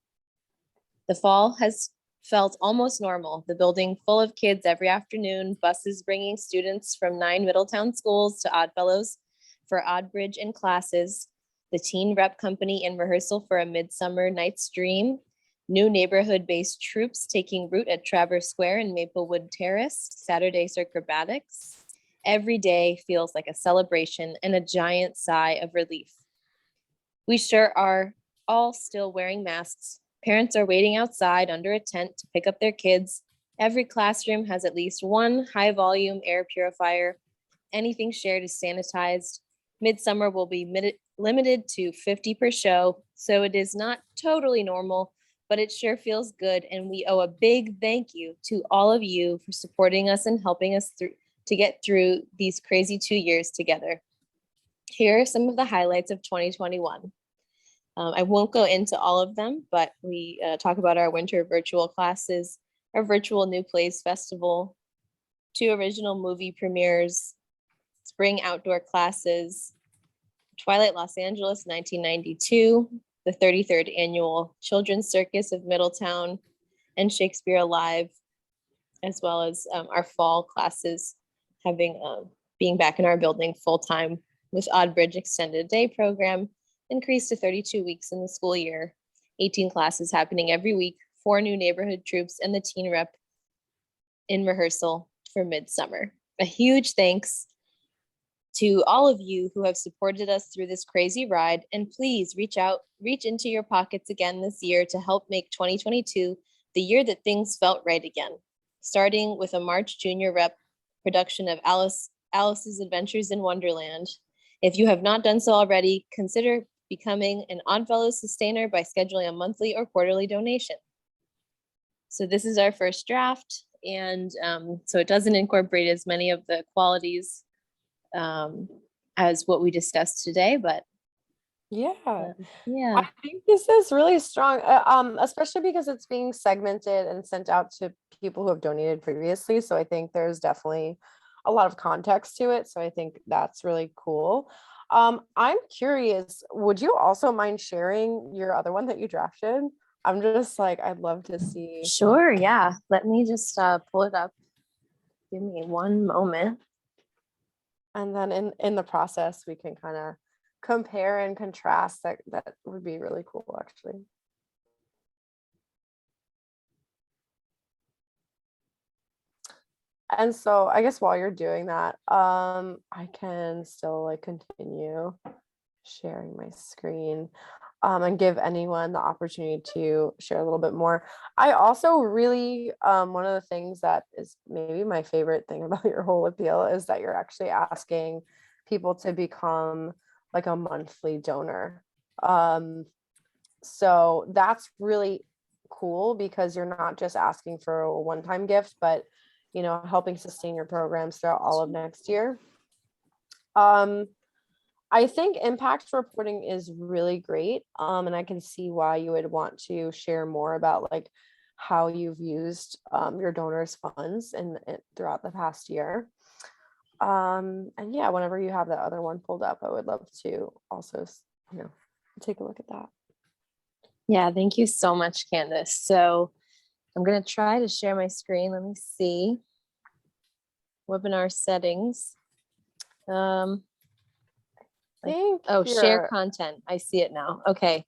The fall has felt almost normal. The building full of kids every afternoon, buses bringing students from 9 Middletown schools to Oddfellows for Odd Bridge and classes. the Teen Rep Company in rehearsal for A Midsummer Night's Dream, new neighborhood-based troops taking root at Traverse Square and Maplewood Terrace, Saturday Circumatics. Every day feels like a celebration and a giant sigh of relief. We sure are all still wearing masks. Parents are waiting outside under a tent to pick up their kids. Every classroom has at least one high-volume air purifier. Anything shared is sanitized. Midsummer will be limited to 50 per show, so it is not totally normal, but it sure feels good, and we owe a big thank you to all of you for supporting us and helping us to get through these crazy 2 years together. Here are some of the highlights of 2021. I won't go into all of them, but we talk about our winter virtual classes, our virtual New Plays Festival, 2 original movie premieres, spring outdoor classes, Twilight Los Angeles 1992, the 33rd Annual Children's Circus of Middletown, and Shakespeare Alive, as well as our fall classes having being back in our building full-time with Odd Bridge Extended Day program, increased to 32 weeks in the school year, 18 classes happening every week, 4 new neighborhood troops, and the Teen Rep in rehearsal for Midsummer. A huge thanks to all of you who have supported us through this crazy ride, and please reach into your pockets again this year to help make 2022 the year that things felt right again. Starting with a March Junior Rep production of Alice's Adventures in Wonderland. If you have not done so already, consider becoming an Oddfellows sustainer by scheduling a monthly or quarterly donation. So this is our first draft, and so it doesn't incorporate as many of the qualities as what we discussed today, but Yeah. yeah. I think this is really strong, especially because it's being segmented and sent out to people who have donated previously. So I think there's definitely a lot of context to it. So I think that's really cool. I'm curious, would you also mind sharing your other one that you drafted? I'm just like, I'd love to see. Sure, yeah. Let me just pull it up. Give me one moment. And then in the process, we can kind of compare and contrast. That would be really cool, actually. And so I guess while you're doing that, I can still like continue sharing my screen and give anyone the opportunity to share a little bit more. I also really, one of the things that is maybe my favorite thing about your whole appeal is that you're actually asking people to become like a monthly donor. So that's really cool because you're not just asking for a one-time gift, but you know, helping sustain your programs throughout all of next year. I think impact reporting is really great. And I can see why you would want to share more about like how you've used your donors' funds and throughout the past year. And yeah, whenever you have that other one pulled up, I would love to also, you know, take a look at that. Yeah, thank you so much, Candace. So I'm going to try to share my screen. Let me see. Webinar settings. Thank Oh, you. share content. I see it now. Okay.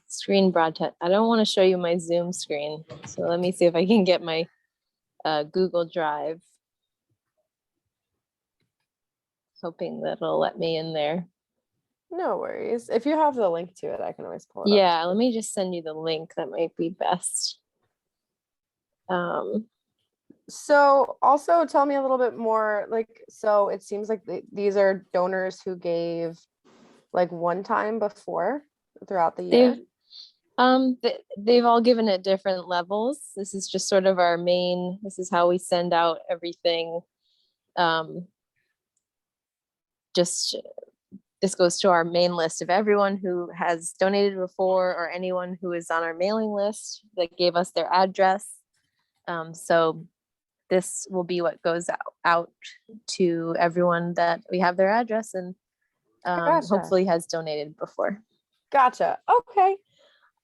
Screen broadcast. I don't want to show you my Zoom screen. So let me see if I can get my Google Drive. Hoping that it'll let me in there. No worries. If you have the link to it, I can always pull it up. Yeah, let me just send you the link. That might be best. So also tell me a little bit more, like, so it seems like these are donors who gave like one time before throughout the year. They've all given at different levels. This is just sort of our main, this is how we send out everything. This goes to our main list of everyone who has donated before or anyone who is on our mailing list that gave us their address. So this will be what goes out to everyone that we have their address and Gotcha. hopefully has donated before. Gotcha. Okay.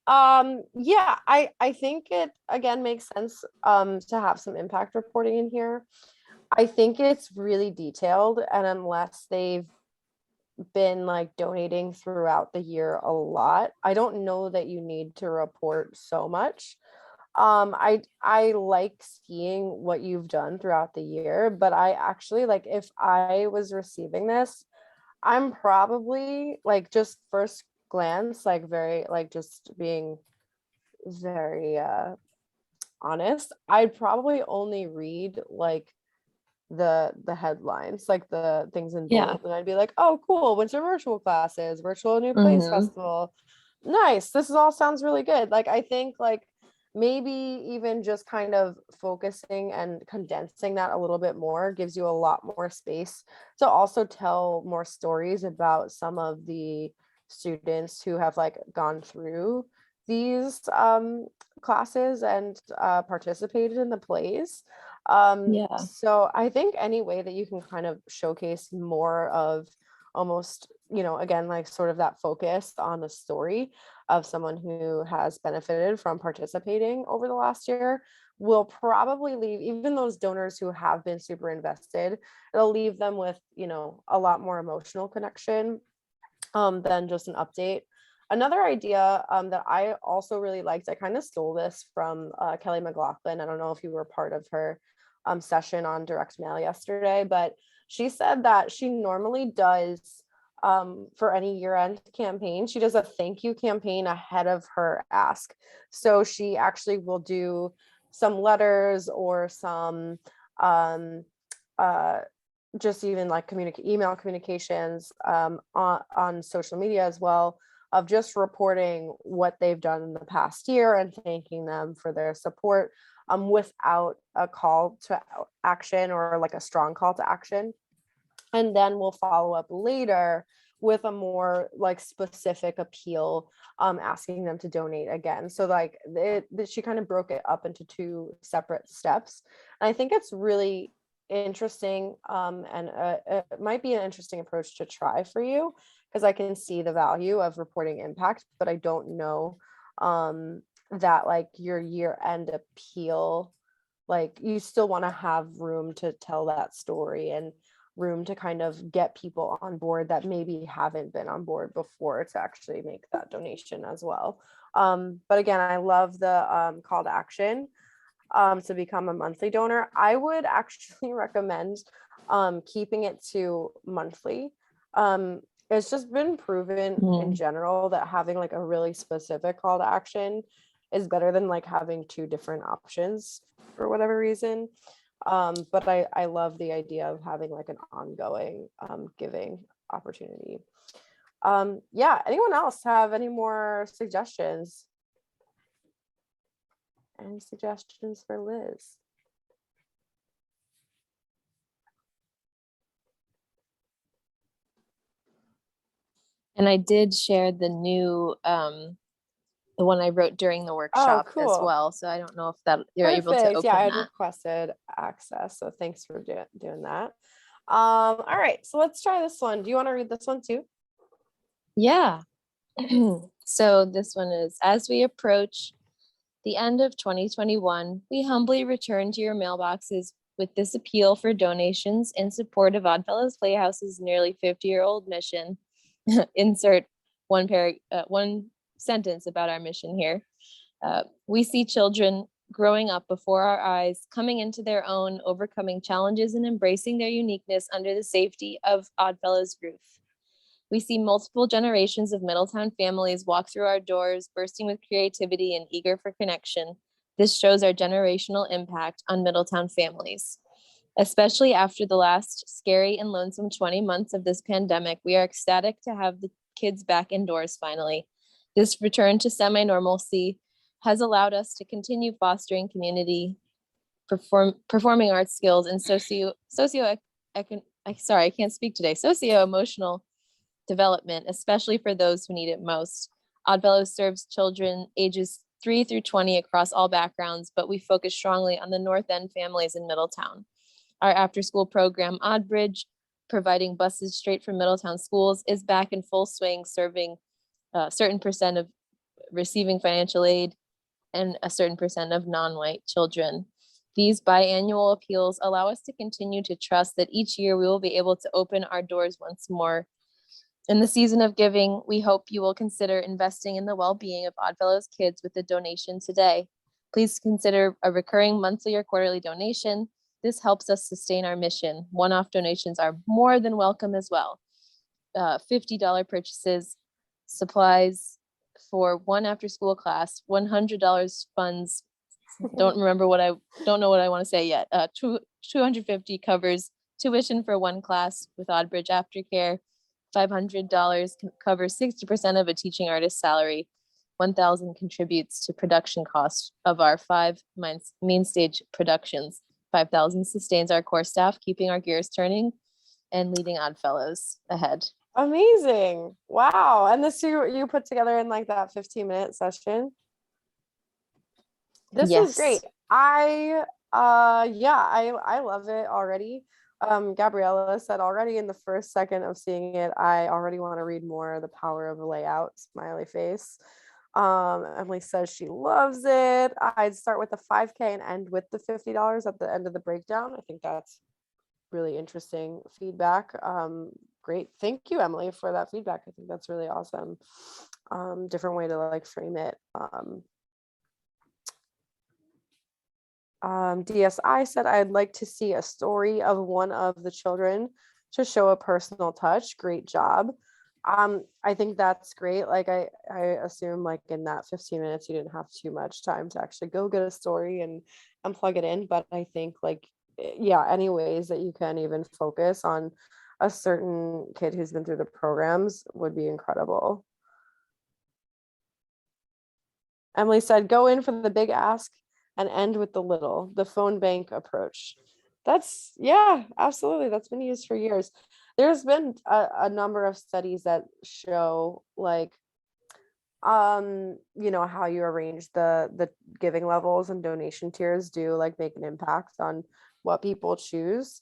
Yeah, I think it again makes sense to have some impact reporting in here. I think it's really detailed, and unless they've been like donating throughout the year a lot, I don't know that you need to report so much. I like seeing what you've done throughout the year, but I actually, like, if I was receiving this, I'm probably like, just first glance, like very, like, just being very honest, I'd probably only read like the headlines, like the things in Yeah. bold, and I'd be like, oh cool, winter virtual classes, virtual new plays Mhm. festival, nice, this is all sounds really good. Like, I think like maybe even just kind of focusing and condensing that a little bit more gives you a lot more space to also tell more stories about some of the students who have like gone through these classes and participated in the plays. Yeah. So I think any way that you can kind of showcase more of almost, again, like sort of that focus on the story of someone who has benefited from participating over the last year will probably leave even those donors who have been super invested, it'll leave them with, a lot more emotional connection than just an update. Another idea that I also really liked, I kind of stole this from Kelly McLaughlin. I don't know if you were part of her session on direct mail yesterday, but she said that she normally does, for any year-end campaign, she does a thank you campaign ahead of her ask. So she actually will do some letters or some uh, just even like email communications on social media as well, of just reporting what they've done in the past year and thanking them for their support, without a call to action or like a strong call to action. And then we'll follow up later with a more like specific appeal, asking them to donate again. So like she kind of broke it up into two separate steps. And I think it's really interesting, and it might be an interesting approach to try for you, because I can see the value of reporting impact, but I don't know that like your year end appeal, like you still want to have room to tell that story and room to kind of get people on board that maybe haven't been on board before to actually make that donation as well. But again, I love the call to action to become a monthly donor. I would actually recommend keeping it to monthly. It's just been proven in Mhm. general that having like a really specific call to action is better than like having two different options for whatever reason. But I love the idea of having like an ongoing giving opportunity. Yeah, anyone else have any more suggestions? Any suggestions for Liz? And I did share the new the one I wrote during the workshop as Cool. well. So I don't know if that you're able to Perfect. open Yeah, I had that. requested access, so thanks for doing that. All right, so let's try this one. Do you want to read this one too? Yeah. So this one is, as we approach the end of 2021, we humbly return to your mailboxes with this appeal for donations in support of Oddfellows Playhouse's nearly 50-year-old mission. Insert one sentence about our mission here. We see children growing up before our eyes, coming into their own, overcoming challenges and embracing their uniqueness under the safety of Oddfellows roof. We see multiple generations of Middletown families walk through our doors, bursting with creativity and eager for connection. This shows our generational impact on Middletown families. Especially after the last scary and lonesome 20 months of this pandemic, we are ecstatic to have the kids back indoors finally. This return to semi-normalcy has allowed us to continue fostering community, performing arts skills, and socio-emotional development, especially for those who need it most. Oddfellows serves children ages 3 through 20 across all backgrounds, but we focus strongly on the North End families in Middletown. Our after-school program, Oddbridge, providing buses straight from Middletown schools, is back in full swing, serving a certain percent of receiving financial aid and a certain percent of non-white children. These biannual appeals allow us to continue to trust that each year we will be able to open our doors once more. In the season of giving, we hope you will consider investing in the well-being of Oddfellows kids with a donation today. Please consider a recurring monthly or quarterly donation. This helps us sustain our mission. One-off donations are more than welcome as well. $50 purchases, supplies for one after-school class, $100 funds. Don't know what I want to say yet. 250 covers tuition for one class with Oddbridge Aftercare. $500 covers 60% of a teaching artist's salary. 1,000 contributes to production costs of our 5 main stage productions. 5,000 sustains our core staff, keeping our gears turning and leading Oddfellows ahead. Amazing. Wow. And this you put together in like that 15-minute session. This is great. I love it already. Gabriella said already in the first second of seeing it, I already want to read more. The power of a layout, smiley face. Emily says she loves it. I'd start with the 5K and end with the $50 at the end of the breakdown. I think that's really interesting feedback. Great. Thank you, Emily, for that feedback. I think that's really awesome. Different way to like frame it. DSI said, I'd like to see a story of one of the children to show a personal touch. Great job. I think that's great. Like I assume like in that 15 minutes, you didn't have too much time to actually go get a story and plug it in. But I think like, yeah, any ways that you can even focus on a certain kid who's been through the programs would be incredible. Emily said, go in for the big ask and end with the little, the phone bank approach. That's, yeah, absolutely. That's been used for years. There's been a number of studies that show like, you know, how you arrange the giving levels and donation tiers do like make an impact on what people choose.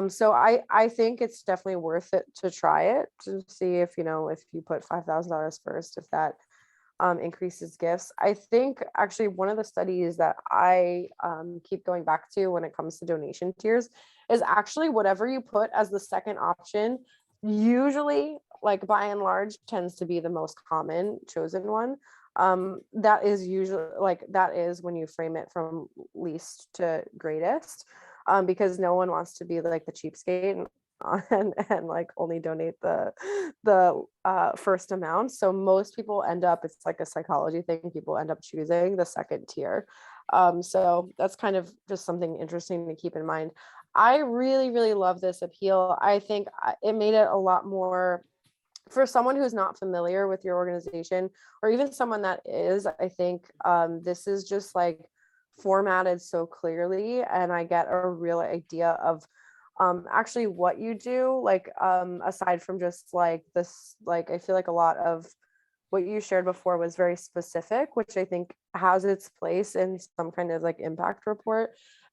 So I think it's definitely worth it to try it to see if, you know, if you put $5,000 first, if that increases gifts. I think actually one of the studies that I keep going back to when it comes to donation tiers is actually whatever you put as the second option, usually like by and large tends to be the most common chosen one. That is usually like, that is when you frame it from least to greatest, because no one wants to be like the cheapskate and like only donate the first amount. So most people end up, it's like a psychology thing, people end up choosing the second tier. So that's kind of just something interesting to keep in mind. I really, really love this appeal. I think it made it a lot more for someone who's not familiar with your organization, or even someone that is. I think this is just like formatted so clearly, and I get a real idea of actually what you do, like aside from just like this, like I feel like a lot of what you shared before was very specific, which I think has its place in some kind of like impact report,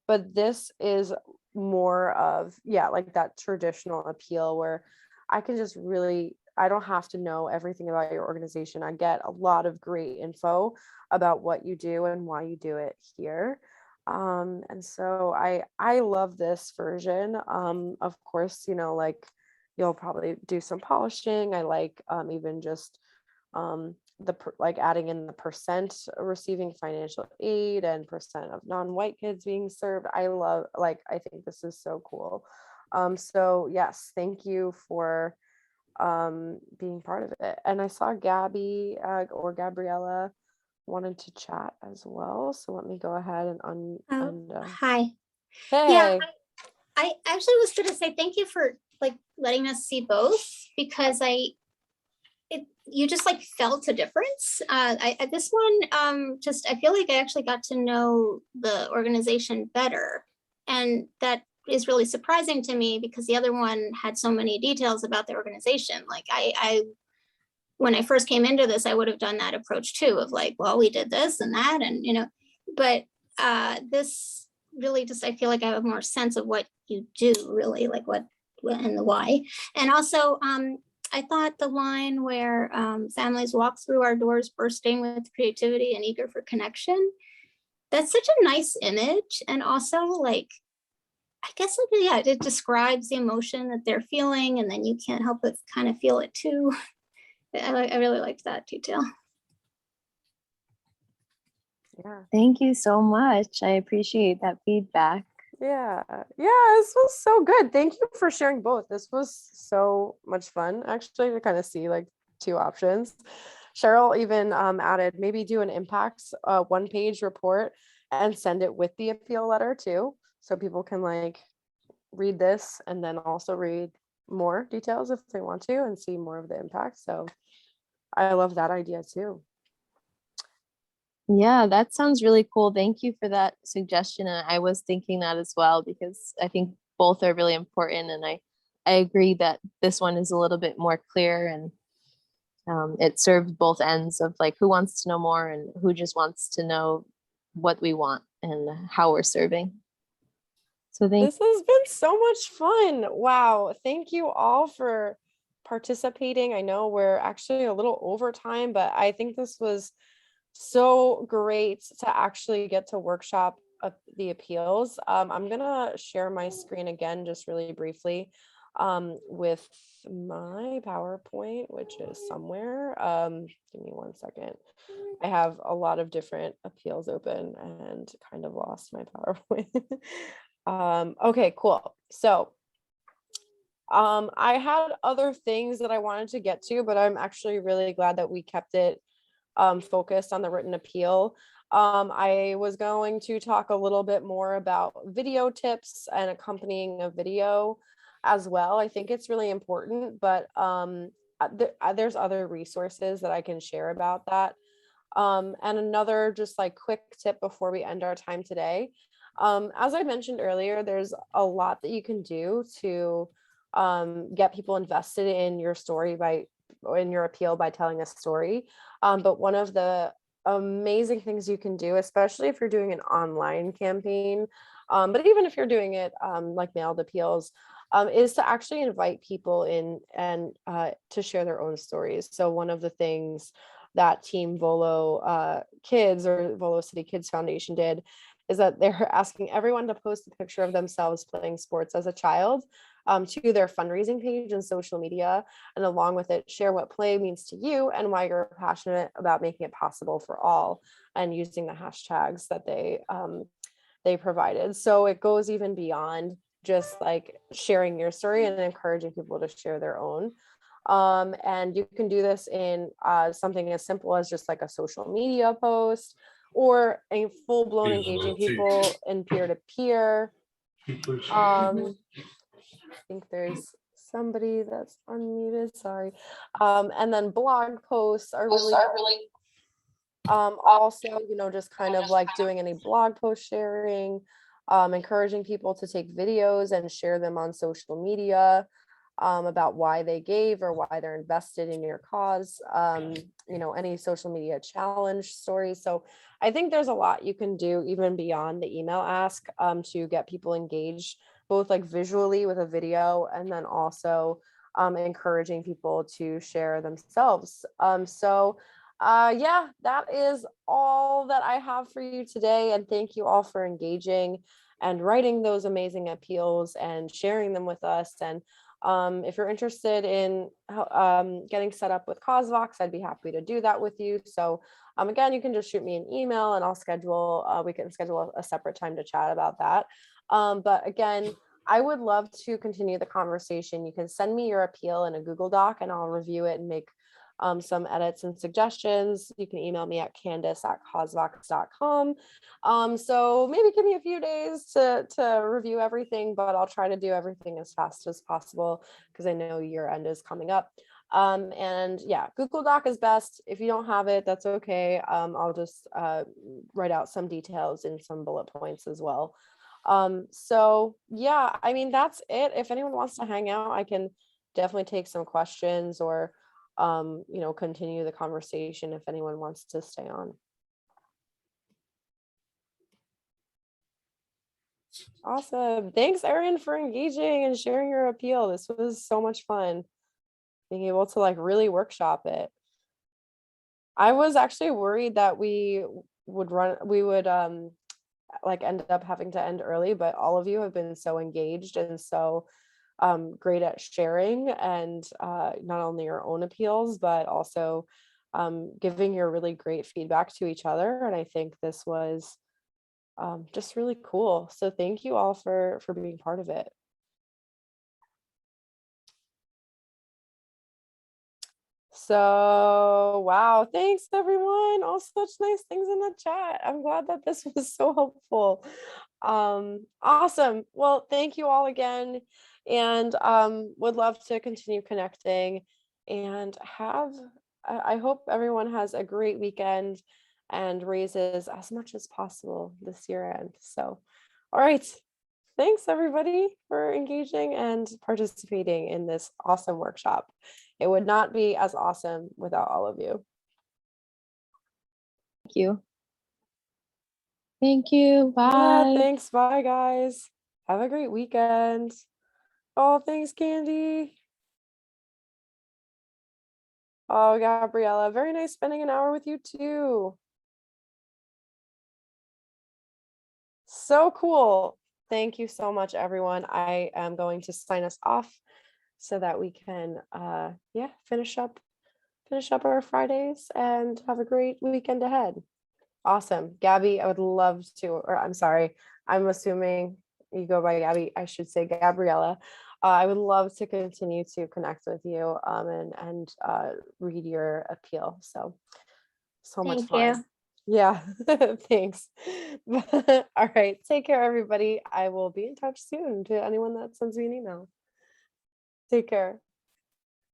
but this is more of, yeah, like that traditional appeal where I can just really, I don't have to know everything about your organization. I get a lot of great info about what you do and why you do it here. And so I love this version. Of course, you know, like you'll probably do some polishing. I like even just like adding in the percent receiving financial aid and percent of non-white kids being served. I love, like, I think this is so cool. So yes, thank you for being part of it. And I saw Gabby or Gabriella wanted to chat as well, so let me go ahead and Hi. hey. Yeah, I actually was going to say thank you for like letting us see both, because you just like felt a difference. This one just, I feel like I actually got to know the organization better, and that is really surprising to me because the other one had so many details about the organization. Like I when I first came into this, I would have done that approach too, of like, well, we did this and that, and, you know, but this really just, I feel like I have more sense of what you do, really, like what and the why. And also, I thought the line where families walk through our doors bursting with creativity and eager for connection, that's such a nice image. And also like, I guess like, yeah, it describes the emotion that they're feeling, and then you can't help but kind of feel it too. I really liked that detail. Yeah. Thank you so much. I appreciate that feedback. Yeah. Yeah, this was so good. Thank you for sharing both. This was so much fun actually to kind of see like two options. Cheryl even added maybe do an impacts 1-page report and send it with the appeal letter too. So people can like read this and then also read more details if they want to and see more of the impact. So I love that idea too. Yeah, that sounds really cool. Thank you for that suggestion. And I was thinking that as well, because I think both are really important. And I agree that this one is a little bit more clear, and it serves both ends of like who wants to know more and who just wants to know what we want and how we're serving. So This has been so much fun. Wow. Thank you all for participating. I know we're actually a little over time, but I think this was so great to actually get to workshop the appeals. I'm gonna share my screen again, just really briefly, with my PowerPoint, which is somewhere. Give me 1 second. I have a lot of different appeals open and kind of lost my PowerPoint. Okay, cool. So I had other things that I wanted to get to, but I'm actually really glad that we kept it focused on the written appeal. I was going to talk a little bit more about video tips and accompanying a video as well. I think it's really important, but there's other resources that I can share about that. And another just like quick tip before we end our time today. As I mentioned earlier, there's a lot that you can do to get people invested in your story in your appeal by telling a story. But one of the amazing things you can do, especially if you're doing an online campaign, but even if you're doing it like mailed appeals, is to actually invite people in and to share their own stories. So one of the things that Team Volo Kids or Volo City Kids Foundation did is that they're asking everyone to post a picture of themselves playing sports as a child to their fundraising page and social media, and along with it, share what play means to you and why you're passionate about making it possible for all, and using the hashtags that they provided. So it goes even beyond just like sharing your story and encouraging people to share their own. And you can do this in something as simple as just like a social media post, or a full-blown engaging people in peer-to-peer. I think there's somebody that's unmuted, sorry. And then blog posts are really also, just kind of like doing any blog post sharing, encouraging people to take videos and share them on social media about why they gave or why they're invested in your cause, any social media challenge stories. So I think there's a lot you can do even beyond the email ask to get people engaged, both like visually with a video and then also encouraging people to share themselves. Yeah, that is all that I have for you today. And thank you all for engaging and writing those amazing appeals and sharing them with us. And if you're interested in getting set up with CauseVox, I'd be happy to do that with you. So again, you can just shoot me an email and we can schedule a separate time to chat about that. But again, I would love to continue the conversation. You can send me your appeal in a Google Doc and I'll review it and make some edits and suggestions. You can email me at candice@causevox.com. So maybe give me a few days to review everything, but I'll try to do everything as fast as possible because I know year end is coming up. And yeah, Google Doc is best. If you don't have it, that's okay. I'll just write out some details in some bullet points as well. So yeah, I mean, that's it. If anyone wants to hang out, I can definitely take some questions or continue the conversation if anyone wants to stay on. Awesome. Thanks, Erin, for engaging and sharing your appeal. This was so much fun being able to like really workshop it. I was actually worried that we would like ended up having to end early, but all of you have been so engaged and so great at sharing, and not only your own appeals, but also giving your really great feedback to each other. And I think this was just really cool. So thank you all for being part of it. So, wow, thanks everyone. All such nice things in the chat. I'm glad that this was so helpful. Awesome. Well, thank you all again, and would love to continue connecting and I hope everyone has a great weekend and raises as much as possible this year end. So, all right. Thanks everybody for engaging and participating in this awesome workshop. It would not be as awesome without all of you. Thank you. Thank you. Bye. Yeah, thanks. Bye, guys. Have a great weekend. Oh, thanks, Candy. Oh, Gabriella, very nice spending an hour with you too. So cool. Thank you so much, everyone. I am going to sign us off so that we can yeah, finish up our Fridays and have a great weekend ahead. Awesome. Gabby, I would love to, or I'm sorry, I'm assuming you go by Gabby. I should say Gabriella. I would love to continue to connect with you and read your appeal. So much Thank fun. you. Yeah, thanks. All right, take care, everybody. I will be in touch soon to anyone that sends me an email. Take care.